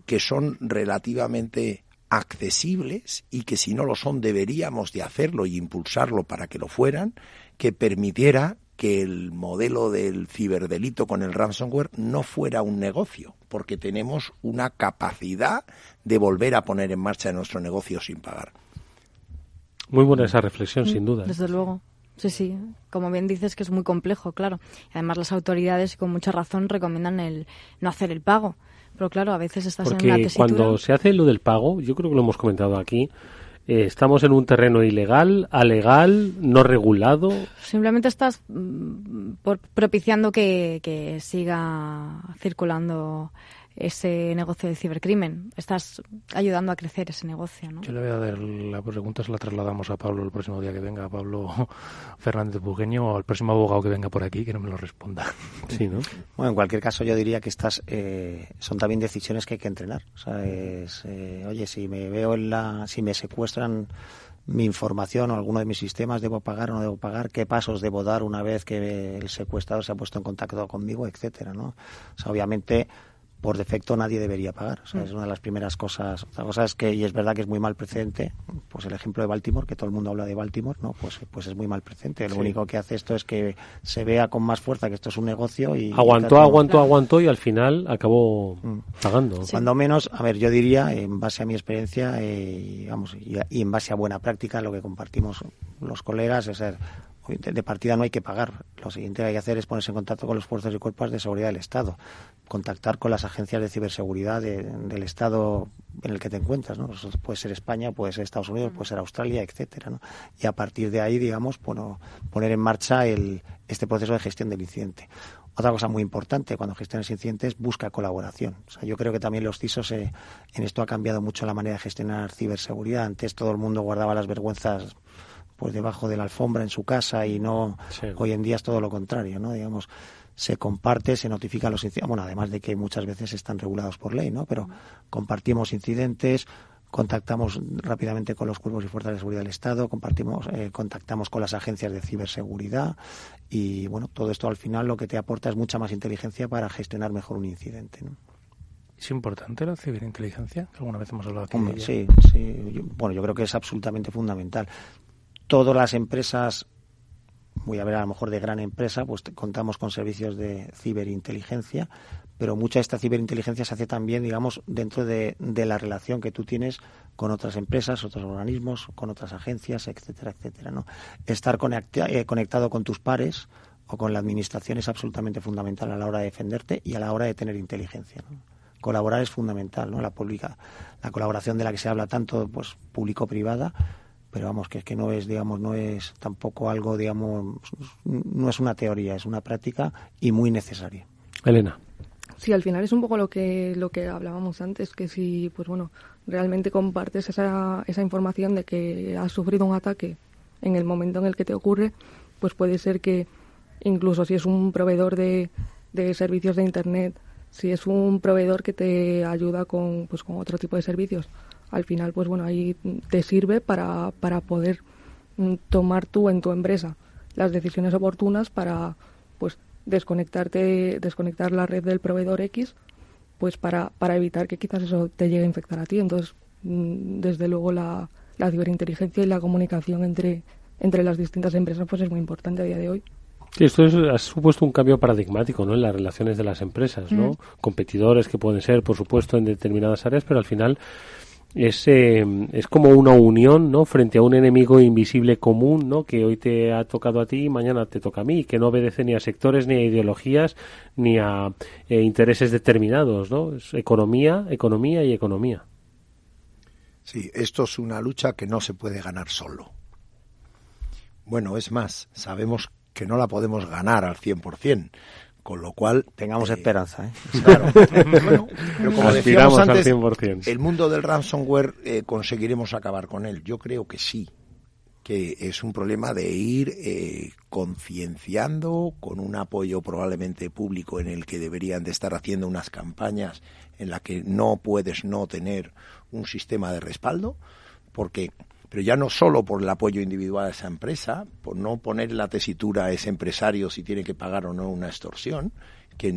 que son relativamente accesibles y que si no lo son deberíamos de hacerlo y impulsarlo para que lo fueran, que permitiera que el modelo del ciberdelito con el ransomware no fuera un negocio, porque tenemos una capacidad de volver a poner en marcha nuestro negocio sin pagar. Muy buena esa reflexión, sin duda. Desde luego. Sí. Como bien dices, que es muy complejo, claro. Además, las autoridades, con mucha razón, recomiendan el no hacer el pago. Pero claro, a veces estás en una tesitura. Porque cuando se hace lo del pago, yo creo que lo hemos comentado aquí, estamos en un terreno ilegal, alegal, no regulado. Simplemente estás propiciando que siga circulando ese negocio de cibercrimen. Estás ayudando a crecer ese negocio, ¿no? Yo le voy a dar la pregunta, se la trasladamos a Pablo el próximo día que venga, a Pablo Fernández Bugueño, o al próximo abogado que venga por aquí, que no me lo responda. Sí, ¿no? Bueno, en cualquier caso yo diría que estas son también decisiones que hay que entrenar. O sea, oye, si me secuestran mi información o alguno de mis sistemas, ¿debo pagar o no debo pagar? ¿Qué pasos debo dar una vez que el secuestrador se ha puesto en contacto conmigo, etcétera, ¿no? O sea, obviamente, por defecto nadie debería pagar. O sea, es una de las primeras cosas. Otra cosa es que, y es verdad que es muy mal precedente, pues el ejemplo de Baltimore, que todo el mundo habla de Baltimore, ¿no? Pues es muy mal precedente. Lo único que hace esto es que se vea con más fuerza que esto es un negocio y... Aguantó y al final acabó pagando. Sí. Cuando menos, a ver, yo diría, en base a mi experiencia, y en base a buena práctica, lo que compartimos los colegas, es de partida no hay que pagar. Lo siguiente que hay que hacer es ponerse en contacto con los fuerzas y cuerpos de seguridad del Estado, contactar con las agencias de ciberseguridad del Estado en el que te encuentras, ¿no? Eso puede ser España, puede ser Estados Unidos, puede ser Australia, etcétera, ¿no? Y a partir de ahí, digamos, poner en marcha este proceso de gestión del incidente. Otra cosa muy importante cuando gestionas incidentes, busca colaboración. O sea, yo creo que también los CISOs en esto ha cambiado mucho la manera de gestionar ciberseguridad. Antes todo el mundo guardaba las vergüenzas pues debajo de la alfombra en su casa y no. Sí. Hoy en día es todo lo contrario, ¿no? Digamos, se comparte, se notifican los incidentes, bueno, además de que muchas veces están regulados por ley, ¿no? Pero compartimos incidentes, contactamos rápidamente con los cuerpos y fuerzas de seguridad del Estado, contactamos con las agencias de ciberseguridad y, bueno, todo esto al final lo que te aporta es mucha más inteligencia para gestionar mejor un incidente, ¿no? ¿Es importante la ciberinteligencia? Alguna vez hemos hablado aquí de ella. Sí. Yo creo que es absolutamente fundamental. Todas las empresas voy a ver a lo mejor de gran empresa, pues contamos con servicios de ciberinteligencia, pero mucha de esta ciberinteligencia se hace también, digamos, dentro de la relación que tú tienes con otras empresas, otros organismos, con otras agencias, etcétera, etcétera, ¿no? Estar conectado con tus pares o con la administración es absolutamente fundamental a la hora de defenderte y a la hora de tener inteligencia, ¿no? Colaborar es fundamental, ¿no? La colaboración de la que se habla tanto, pues público-privada, pero vamos, que es que no es, digamos, no es tampoco algo, digamos, no es una teoría, es una práctica y muy necesaria. Elena. Sí, al final es un poco lo que hablábamos antes, que si, pues bueno, realmente compartes esa información de que has sufrido un ataque en el momento en el que te ocurre, pues puede ser que incluso si es un proveedor de servicios de Internet, si es un proveedor que te ayuda con otro tipo de servicios, al final, pues bueno, ahí te sirve para poder tomar tú en tu empresa las decisiones oportunas para, pues, desconectar la red del proveedor X, pues para evitar que quizás eso te llegue a infectar a ti. Entonces, desde luego la ciberinteligencia y la comunicación entre las distintas empresas pues es muy importante a día de hoy. Sí, esto ha supuesto un cambio paradigmático, ¿no?, en las relaciones de las empresas, ¿no? Competidores que pueden ser, por supuesto, en determinadas áreas, pero al final es como una unión, ¿no?, frente a un enemigo invisible común, ¿no?, que hoy te ha tocado a ti y mañana te toca a mí, que no obedece ni a sectores, ni a ideologías, ni a intereses determinados, ¿no? Es economía y economía. Sí, esto es una lucha que no se puede ganar solo. Bueno, es más, sabemos que no la podemos ganar al 100%, con lo cual... Tengamos esperanza, ¿eh? Claro. Bueno, pero como decíamos antes, al 100%. El mundo del ransomware conseguiremos acabar con él. Yo creo que sí, que es un problema de ir concienciando con un apoyo probablemente público en el que deberían de estar haciendo unas campañas en la que no puedes no tener un sistema de respaldo, pero ya no solo por el apoyo individual a esa empresa, por no poner en la tesitura a ese empresario si tiene que pagar o no una extorsión, que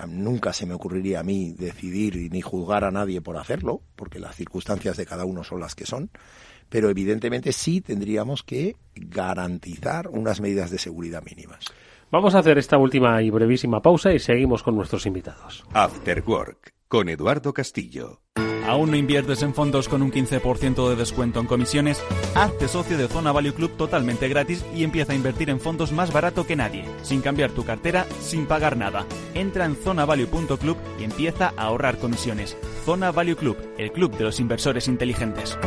nunca se me ocurriría a mí decidir ni juzgar a nadie por hacerlo, porque las circunstancias de cada uno son las que son, pero evidentemente sí tendríamos que garantizar unas medidas de seguridad mínimas. Vamos a hacer esta última y brevísima pausa y seguimos con nuestros invitados. After Work, con Eduardo Castillo. ¿Aún no inviertes en fondos con un 15% de descuento en comisiones? Hazte socio de Zona Value Club totalmente gratis y empieza a invertir en fondos más barato que nadie, sin cambiar tu cartera, sin pagar nada. Entra en zonavalue.club y empieza a ahorrar comisiones. Zona Value Club, el club de los inversores inteligentes.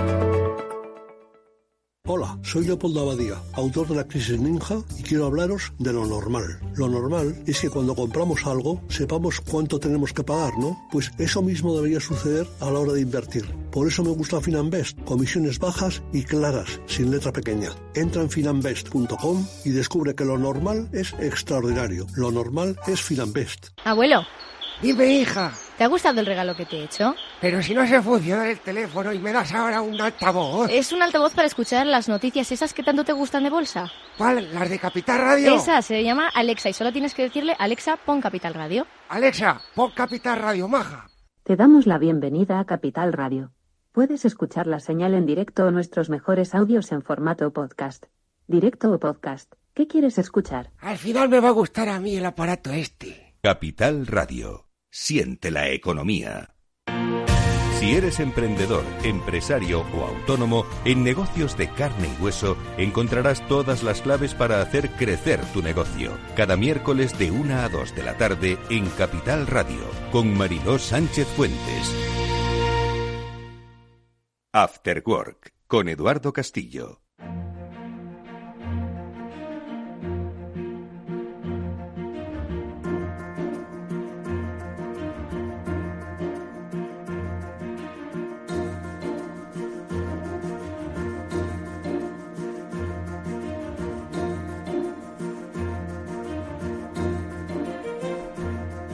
Hola, soy Leopoldo Abadía, autor de La Crisis Ninja, y quiero hablaros de lo normal. Lo normal es que cuando compramos algo sepamos cuánto tenemos que pagar, ¿no? Pues eso mismo debería suceder a la hora de invertir. Por eso me gusta Finanbest, comisiones bajas y claras, sin letra pequeña. Entra en finanbest.com y descubre que lo normal es extraordinario. Lo normal es Finanbest. Abuelo. Dime, hija. ¿Te ha gustado el regalo que te he hecho? Pero si no se funciona el teléfono y me das ahora un altavoz. Es un altavoz para escuchar las noticias esas que tanto te gustan de bolsa. ¿Cuál? ¿Las de Capital Radio? Esa se llama Alexa y solo tienes que decirle: Alexa, pon Capital Radio. Alexa, pon Capital Radio, maja. Te damos la bienvenida a Capital Radio. Puedes escuchar la señal en directo o nuestros mejores audios en formato podcast. ¿Directo o podcast? ¿Qué quieres escuchar? Al final me va a gustar a mí el aparato este. Capital Radio. Siente la economía. Si eres emprendedor, empresario o autónomo, en Negocios de Carne y Hueso encontrarás todas las claves para hacer crecer tu negocio. Cada miércoles de 1 a 2 de la tarde en Capital Radio, con Mariló Sánchez Fuentes. After Work, con Eduardo Castillo.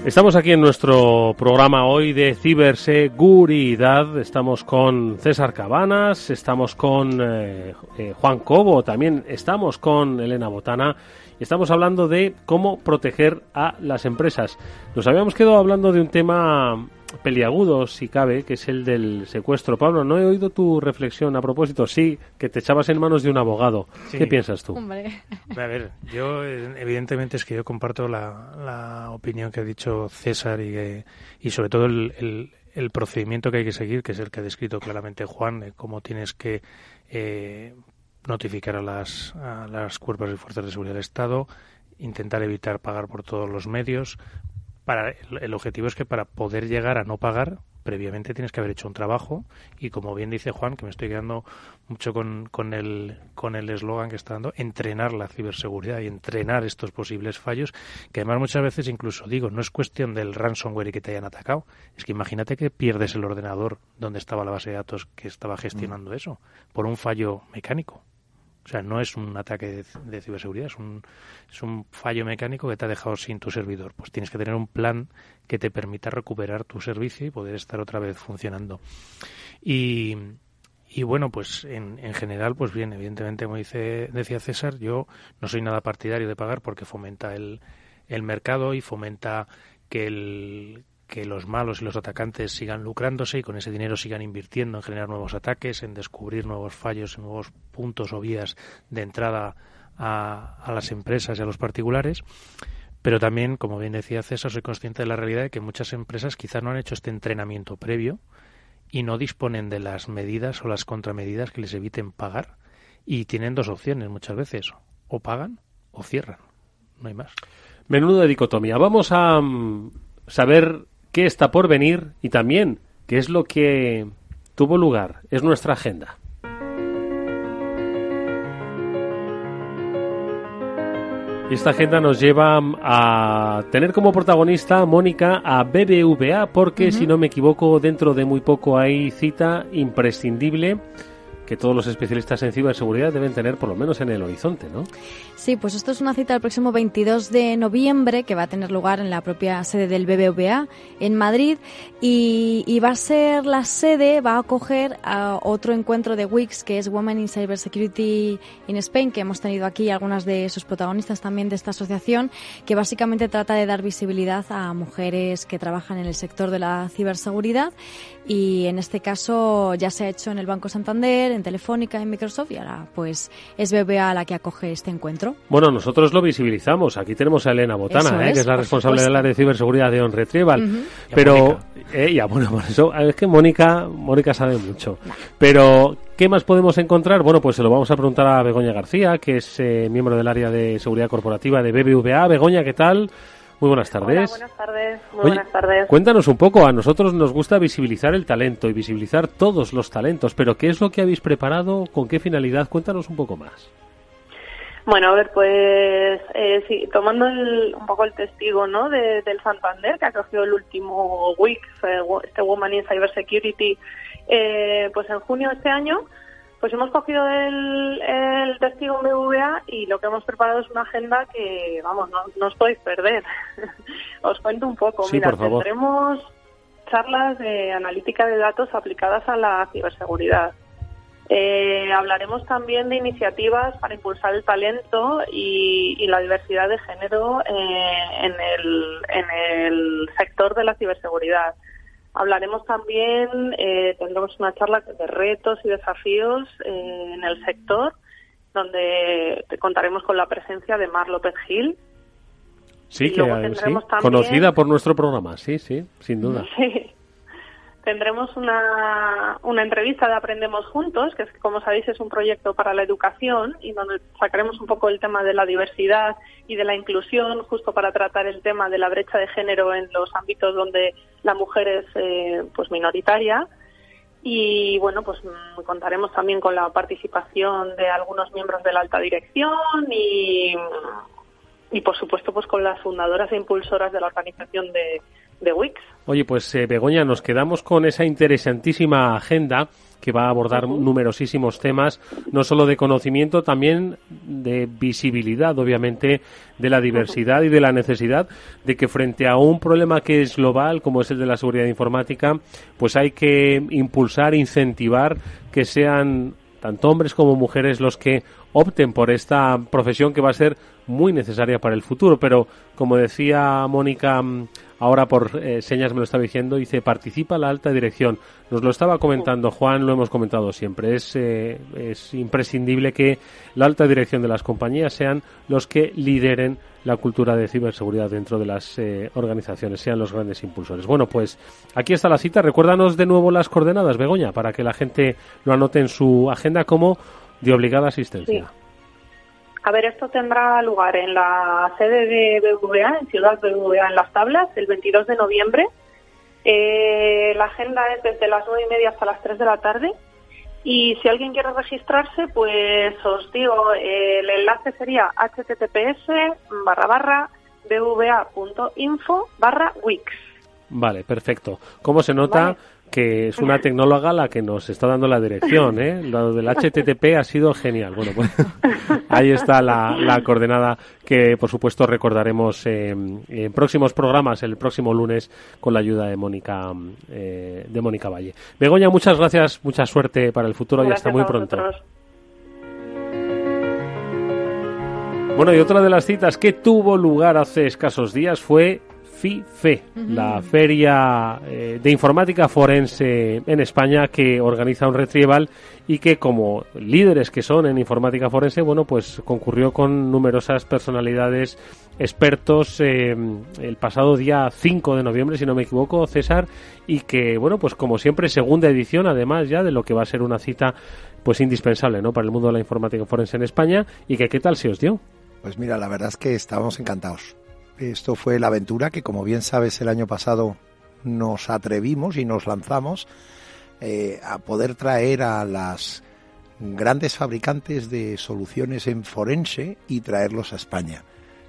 Estamos aquí en nuestro programa hoy de ciberseguridad. Estamos con César Cabanas, estamos con Juan Cobo, también estamos con Elena Botana Estamos hablando de cómo proteger a las empresas. Nos habíamos quedado hablando de un tema peliagudo, si cabe, que es el del secuestro. Pablo, no he oído tu reflexión a propósito. Sí, que te echabas en manos de un abogado. Sí. ¿Qué piensas tú? Hombre. A ver, yo evidentemente es que yo comparto la opinión que ha dicho César y sobre todo el procedimiento que hay que seguir, que es el que ha descrito claramente Juan, cómo tienes que notificar a las cuerpos y fuerzas de seguridad del Estado, intentar evitar pagar por todos los medios. El objetivo es que para poder llegar a no pagar, previamente tienes que haber hecho un trabajo y, como bien dice Juan, que me estoy quedando mucho con el eslogan que está dando, entrenar la ciberseguridad y entrenar estos posibles fallos, que además muchas veces incluso digo, no es cuestión del ransomware y que te hayan atacado, es que imagínate que pierdes el ordenador donde estaba la base de datos que estaba gestionando eso, por un fallo mecánico. O sea, no es un ataque de ciberseguridad, es un fallo mecánico que te ha dejado sin tu servidor. Pues tienes que tener un plan que te permita recuperar tu servicio y poder estar otra vez funcionando. Y bueno, pues en general, pues bien, evidentemente, como decía César, yo no soy nada partidario de pagar porque fomenta el mercado y fomenta que los malos y los atacantes sigan lucrándose y con ese dinero sigan invirtiendo en generar nuevos ataques, en descubrir nuevos fallos, nuevos puntos o vías de entrada a las empresas y a los particulares. Pero también, como bien decía César, soy consciente de la realidad de que muchas empresas quizás no han hecho este entrenamiento previo y no disponen de las medidas o las contramedidas que les eviten pagar, y tienen dos opciones muchas veces: o pagan o cierran, no hay más. Menuda dicotomía. Vamos a saber qué está por venir y también qué es lo que tuvo lugar. Es nuestra agenda. Y esta agenda nos lleva a tener como protagonista, Mónica, a BBVA, porque si no me equivoco, dentro de muy poco hay cita imprescindible que todos los especialistas en ciberseguridad deben tener por lo menos en el horizonte, ¿no? Sí, pues esto es una cita el próximo 22 de noviembre que va a tener lugar en la propia sede del BBVA en Madrid y va a ser la sede, va a acoger a otro encuentro de WICS, que es Women in Cybersecurity in Spain, que hemos tenido aquí algunas de sus protagonistas también de esta asociación, que básicamente trata de dar visibilidad a mujeres que trabajan en el sector de la ciberseguridad, y en este caso ya se ha hecho en el Banco Santander, en Telefónica, en Microsoft, y ahora pues es BBVA la que acoge este encuentro. Bueno, nosotros lo visibilizamos. Aquí tenemos a Elena Botana, que es la responsable del área de ciberseguridad de On Retrieval. Pero por eso es que Mónica sabe mucho. Pero ¿qué más podemos encontrar? Bueno, pues se lo vamos a preguntar a Begoña García, que es miembro del área de seguridad corporativa de BBVA. Begoña, ¿qué tal? Muy buenas tardes. Hola, buenas tardes. Buenas tardes. Cuéntanos un poco. A nosotros nos gusta visibilizar el talento y visibilizar todos los talentos, pero ¿qué es lo que habéis preparado? ¿Con qué finalidad? Cuéntanos un poco más. Bueno, a ver, pues sí, tomando un poco el testigo, ¿no?, del Santander, que acogió el último WIC, este Women in Cybersecurity, pues en junio de este año, pues hemos cogido el testigo en BBVA y lo que hemos preparado es una agenda que, vamos, no os podéis perder. Os cuento un poco. Sí, mira, por favor. Tendremos charlas de analítica de datos aplicadas a la ciberseguridad. Hablaremos también de iniciativas para impulsar el talento y la diversidad de género en el sector de la ciberseguridad. Hablaremos también, tendremos una charla de retos y desafíos en el sector, donde contaremos con la presencia de Mar López Gil. Sí, también, conocida por nuestro programa, sí, sin duda. Sí. Tendremos una entrevista de Aprendemos Juntos, que como sabéis es un proyecto para la educación y donde sacaremos un poco el tema de la diversidad y de la inclusión, justo para tratar el tema de la brecha de género en los ámbitos donde la mujer es pues minoritaria. Y bueno, pues contaremos también con la participación de algunos miembros de la alta dirección y por supuesto pues con las fundadoras e impulsoras de la organización de WICS. Oye, pues Begoña, nos quedamos con esa interesantísima agenda que va a abordar numerosísimos temas, no solo de conocimiento, también de visibilidad, obviamente, de la diversidad y de la necesidad de que frente a un problema que es global, como es el de la seguridad informática, pues hay que impulsar, incentivar que sean tanto hombres como mujeres los que opten por esta profesión que va a ser muy necesaria para el futuro. Pero, como decía Mónica, ahora por señas me lo estaba diciendo, dice, participa la alta dirección. Nos lo estaba comentando Juan, lo hemos comentado siempre. Es imprescindible que la alta dirección de las compañías sean los que lideren la cultura de ciberseguridad dentro de las organizaciones, sean los grandes impulsores. Bueno, pues aquí está la cita. Recuérdanos de nuevo las coordenadas, Begoña, para que la gente lo anote en su agenda como de obligada asistencia. Sí. A ver, esto tendrá lugar en la sede de BBVA, en Ciudad BBVA, en Las Tablas, el 22 de noviembre. La agenda es desde las 9:30 hasta las 3 de la tarde. Y si alguien quiere registrarse, pues os digo, el enlace sería https://bva.info/wix. Vale, perfecto. ¿Cómo se nota? Vale. Que es una tecnóloga la que nos está dando la dirección, ¿eh? Lo del HTTP ha sido genial. Bueno, pues ahí está la coordenada que, por supuesto, recordaremos en próximos programas, el próximo lunes, con la ayuda de Mónica Valle. Begoña, muchas gracias, mucha suerte para el futuro y hasta muy pronto. Bueno, y otra de las citas que tuvo lugar hace escasos días fue FIFE, la Feria de Informática Forense en España, que organiza OnRetrieval y que, como líderes que son en informática forense, bueno, pues concurrió con numerosas personalidades, expertos, el pasado día 5 de noviembre, si no me equivoco, César, y que, bueno, pues como siempre, segunda edición, además ya de lo que va a ser una cita pues indispensable, ¿no?, para el mundo de la informática forense en España. Y que, ¿qué tal se os dio? Pues mira, la verdad es que estábamos encantados. Esto fue la aventura que, como bien sabes, el año pasado nos atrevimos y nos lanzamos a poder traer a las grandes fabricantes de soluciones en forense y traerlos a España.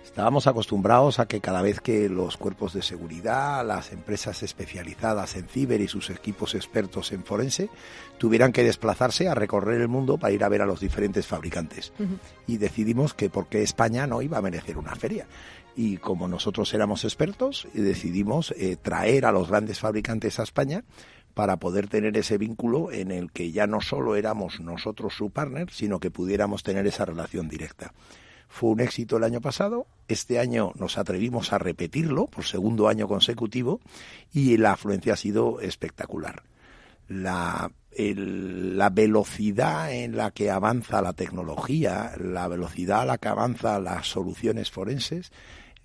Estábamos acostumbrados a que cada vez que los cuerpos de seguridad, las empresas especializadas en ciber y sus equipos expertos en forense tuvieran que desplazarse a recorrer el mundo para ir a ver a los diferentes fabricantes. Y decidimos que por qué España no iba a merecer una feria. Y como nosotros éramos expertos, decidimos traer a los grandes fabricantes a España para poder tener ese vínculo en el que ya no solo éramos nosotros su partner, sino que pudiéramos tener esa relación directa. Fue un éxito el año pasado, este año nos atrevimos a repetirlo por segundo año consecutivo y la afluencia ha sido espectacular. La velocidad en la que avanza la tecnología, la velocidad a la que avanzan las soluciones forenses,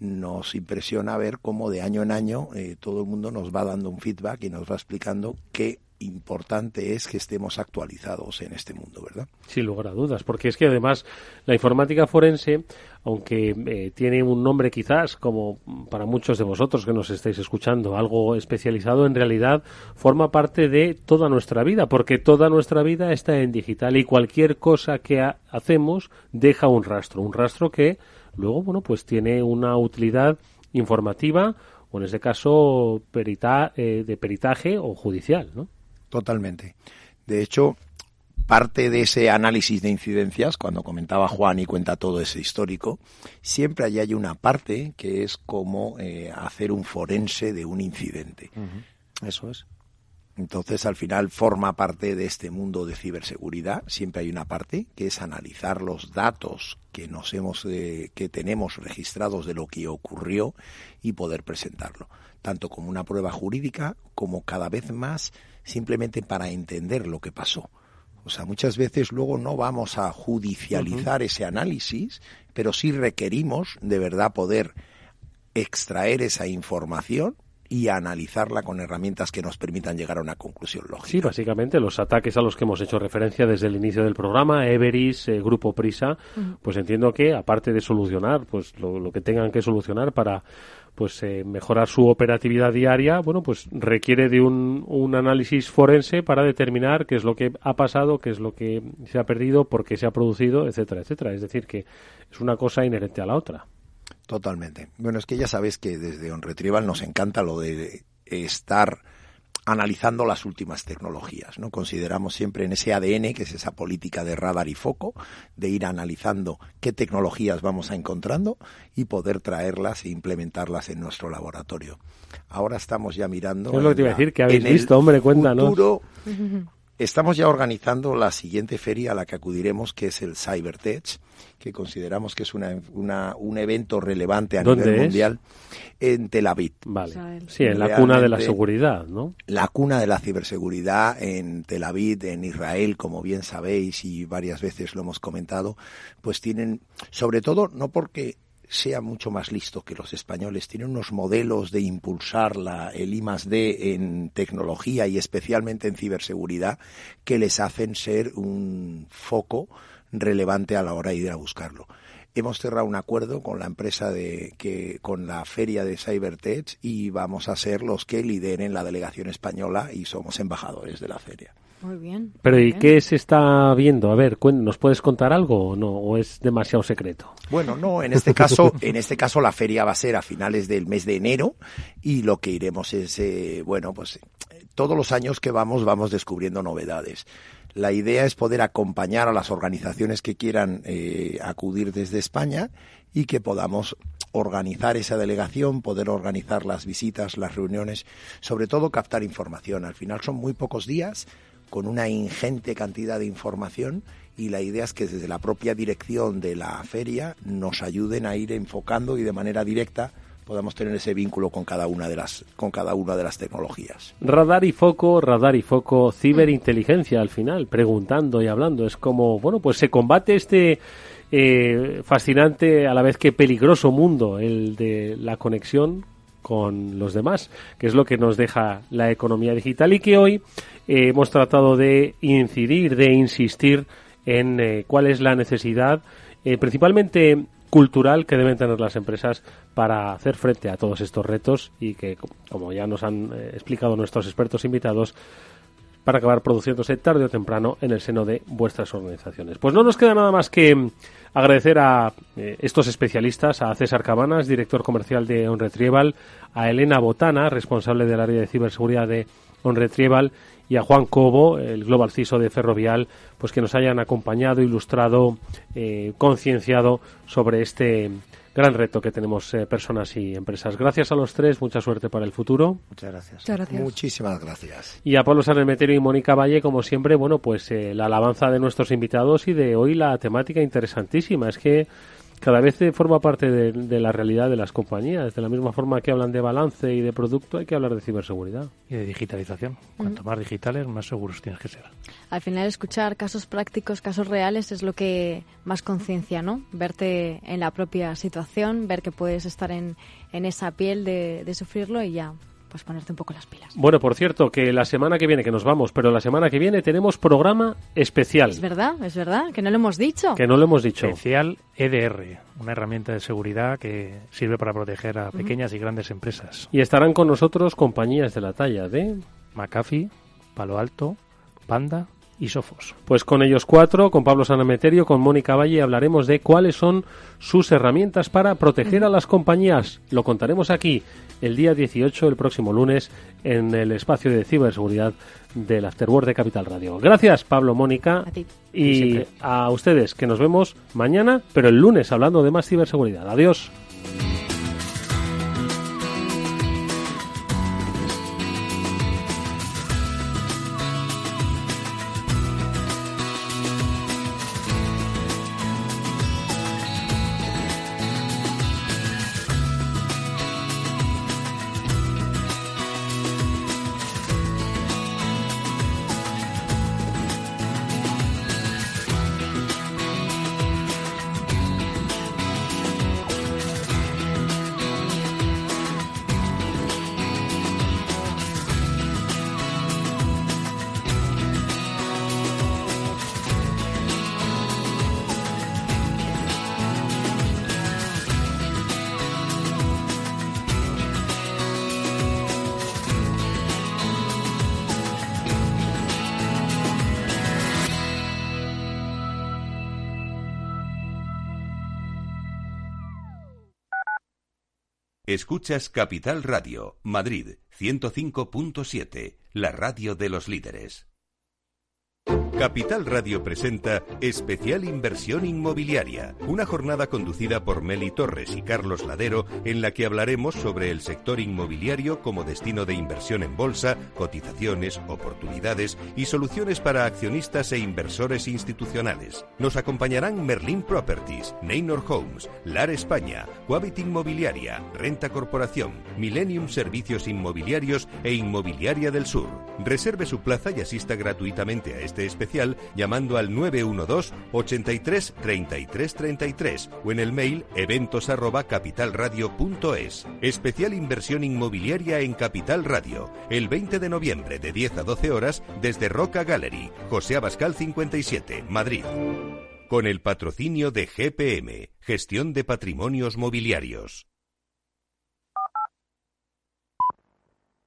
nos impresiona ver cómo de año en año todo el mundo nos va dando un feedback y nos va explicando qué importante es que estemos actualizados en este mundo, ¿verdad? Sin lugar a dudas, porque es que además la informática forense, aunque tiene un nombre quizás, como para muchos de vosotros que nos estáis escuchando, algo especializado, en realidad forma parte de toda nuestra vida, porque toda nuestra vida está en digital y cualquier cosa que hacemos deja un rastro que luego, bueno, pues tiene una utilidad informativa o en este caso de peritaje o judicial, ¿no? Totalmente. De hecho, parte de ese análisis de incidencias, cuando comentaba Juan y cuenta todo ese histórico, siempre hay una parte que es como hacer un forense de un incidente. Eso es. Entonces, al final, forma parte de este mundo de ciberseguridad. Siempre hay una parte que es analizar los datos que que tenemos registrados de lo que ocurrió y poder presentarlo, tanto como una prueba jurídica como cada vez más simplemente para entender lo que pasó. O sea, muchas veces luego no vamos a judicializar ese análisis, pero sí requerimos de verdad poder extraer esa información y analizarla con herramientas que nos permitan llegar a una conclusión lógica. Sí, básicamente los ataques a los que hemos hecho referencia desde el inicio del programa, Everis, Grupo Prisa, pues entiendo que aparte de solucionar pues lo que tengan que solucionar para pues mejorar su operatividad diaria, bueno, pues requiere de un análisis forense para determinar qué es lo que ha pasado, qué es lo que se ha perdido, por qué se ha producido, etcétera, etcétera. Es decir, que es una cosa inherente a la otra. Totalmente. Bueno, es que ya sabes que desde OnRetrieval nos encanta lo de estar analizando las últimas tecnologías, ¿no? Consideramos siempre en ese ADN, que es esa política de radar y foco, de ir analizando qué tecnologías vamos encontrando y poder traerlas e implementarlas en nuestro laboratorio. Ahora estamos ya mirando... Es lo que te iba a decir, que habéis visto, hombre, cuéntanos. Futuro, Estamos ya organizando la siguiente feria a la que acudiremos, que es el CyberTech, que consideramos que es un evento relevante a nivel mundial, en Tel Aviv. Vale. Sí, en la cuna de la seguridad, ¿no? La cuna de la ciberseguridad en Tel Aviv, en Israel, como bien sabéis y varias veces lo hemos comentado, pues tienen, sobre todo, no porque sea mucho más listo que los españoles, tienen unos modelos de impulsar el I+D en tecnología y especialmente en ciberseguridad que les hacen ser un foco relevante a la hora de ir a buscarlo. Hemos cerrado un acuerdo con la empresa con la feria de CyberTech y vamos a ser los que lideren la delegación española y somos embajadores de la feria. Muy bien. Pero ¿y qué se está viendo? A ver, ¿nos puedes contar algo o no? ¿O es demasiado secreto? Bueno, no, en este caso la feria va a ser a finales del mes de enero y lo que iremos es, todos los años que vamos descubriendo novedades. La idea es poder acompañar a las organizaciones que quieran acudir desde España y que podamos organizar esa delegación, poder organizar las visitas, las reuniones, sobre todo captar información. Al final son muy pocos días, con una ingente cantidad de información, y la idea es que desde la propia dirección de la feria nos ayuden a ir enfocando y de manera directa podamos tener ese vínculo con cada una de las tecnologías. Radar y foco, ciberinteligencia al final, preguntando y hablando. Es como, pues se combate este fascinante, a la vez que peligroso mundo, el de la conexión con los demás, que es lo que nos deja la economía digital y que hoy hemos tratado de incidir, de insistir en cuál es la necesidad, principalmente cultural, que deben tener las empresas para hacer frente a todos estos retos y que, como ya nos han explicado nuestros expertos invitados, para acabar produciéndose tarde o temprano en el seno de vuestras organizaciones. Pues no nos queda nada más que agradecer a estos especialistas, a César Cabanas, director comercial de OnRetrieval, a Elena Botana, responsable del área de ciberseguridad de OnRetrieval, y a Juan Cobo, el Global CISO de Ferrovial, pues que nos hayan acompañado, ilustrado, concienciado sobre este gran reto que tenemos personas y empresas. Gracias a los tres, mucha suerte para el futuro. Muchas gracias. Muchas gracias. Muchísimas gracias. Y a Pablo Sanemeterio y Mónica Valle, como siempre, la alabanza de nuestros invitados y de hoy la temática interesantísima. Es que cada vez forma parte de la realidad de las compañías. De la misma forma que hablan de balance y de producto, hay que hablar de ciberseguridad. Y de digitalización. Cuanto más digitales, más seguros tienes que ser. Al final, escuchar casos prácticos, casos reales, es lo que más conciencia, ¿no? Verte en la propia situación, ver que puedes estar en esa piel de sufrirlo y ya, pues ponerte un poco las pilas. Bueno, por cierto, que la semana que viene, que nos vamos, pero la semana que viene tenemos programa especial. Es verdad, que no lo hemos dicho. Especial EDR, una herramienta de seguridad que sirve para proteger a pequeñas y grandes empresas. Y estarán con nosotros compañías de la talla de McAfee, Palo Alto, Panda y Sophos. Pues con ellos cuatro, con Pablo Sanemeterio, con Mónica Valle, hablaremos de cuáles son sus herramientas para proteger a las compañías. Lo contaremos aquí el día 18, el próximo lunes, en el espacio de ciberseguridad del Afterwork de Capital Radio. Gracias, Pablo, Mónica. A ti. Y a ustedes, que nos vemos mañana, pero el lunes, hablando de más ciberseguridad. Adiós. Escuchas Capital Radio, Madrid 105.7, la radio de los líderes. Capital Radio presenta Especial Inversión Inmobiliaria, una jornada conducida por Meli Torres y Carlos Ladero en la que hablaremos sobre el sector inmobiliario como destino de inversión en bolsa, cotizaciones, oportunidades y soluciones para accionistas e inversores institucionales. Nos acompañarán Merlin Properties, Neynor Homes, LAR España, Quabit Inmobiliaria, Renta Corporación, Millennium Servicios Inmobiliarios e Inmobiliaria del Sur. Reserve su plaza y asista gratuitamente a este especial llamando al 912 83 33 33 o en el mail eventos@capitalradio.es. Especial inversión inmobiliaria en Capital Radio, el 20 de noviembre de 10 a 12 horas desde Roca Gallery, José Abascal 57, Madrid. Con el patrocinio de GPM, Gestión de Patrimonios Mobiliarios.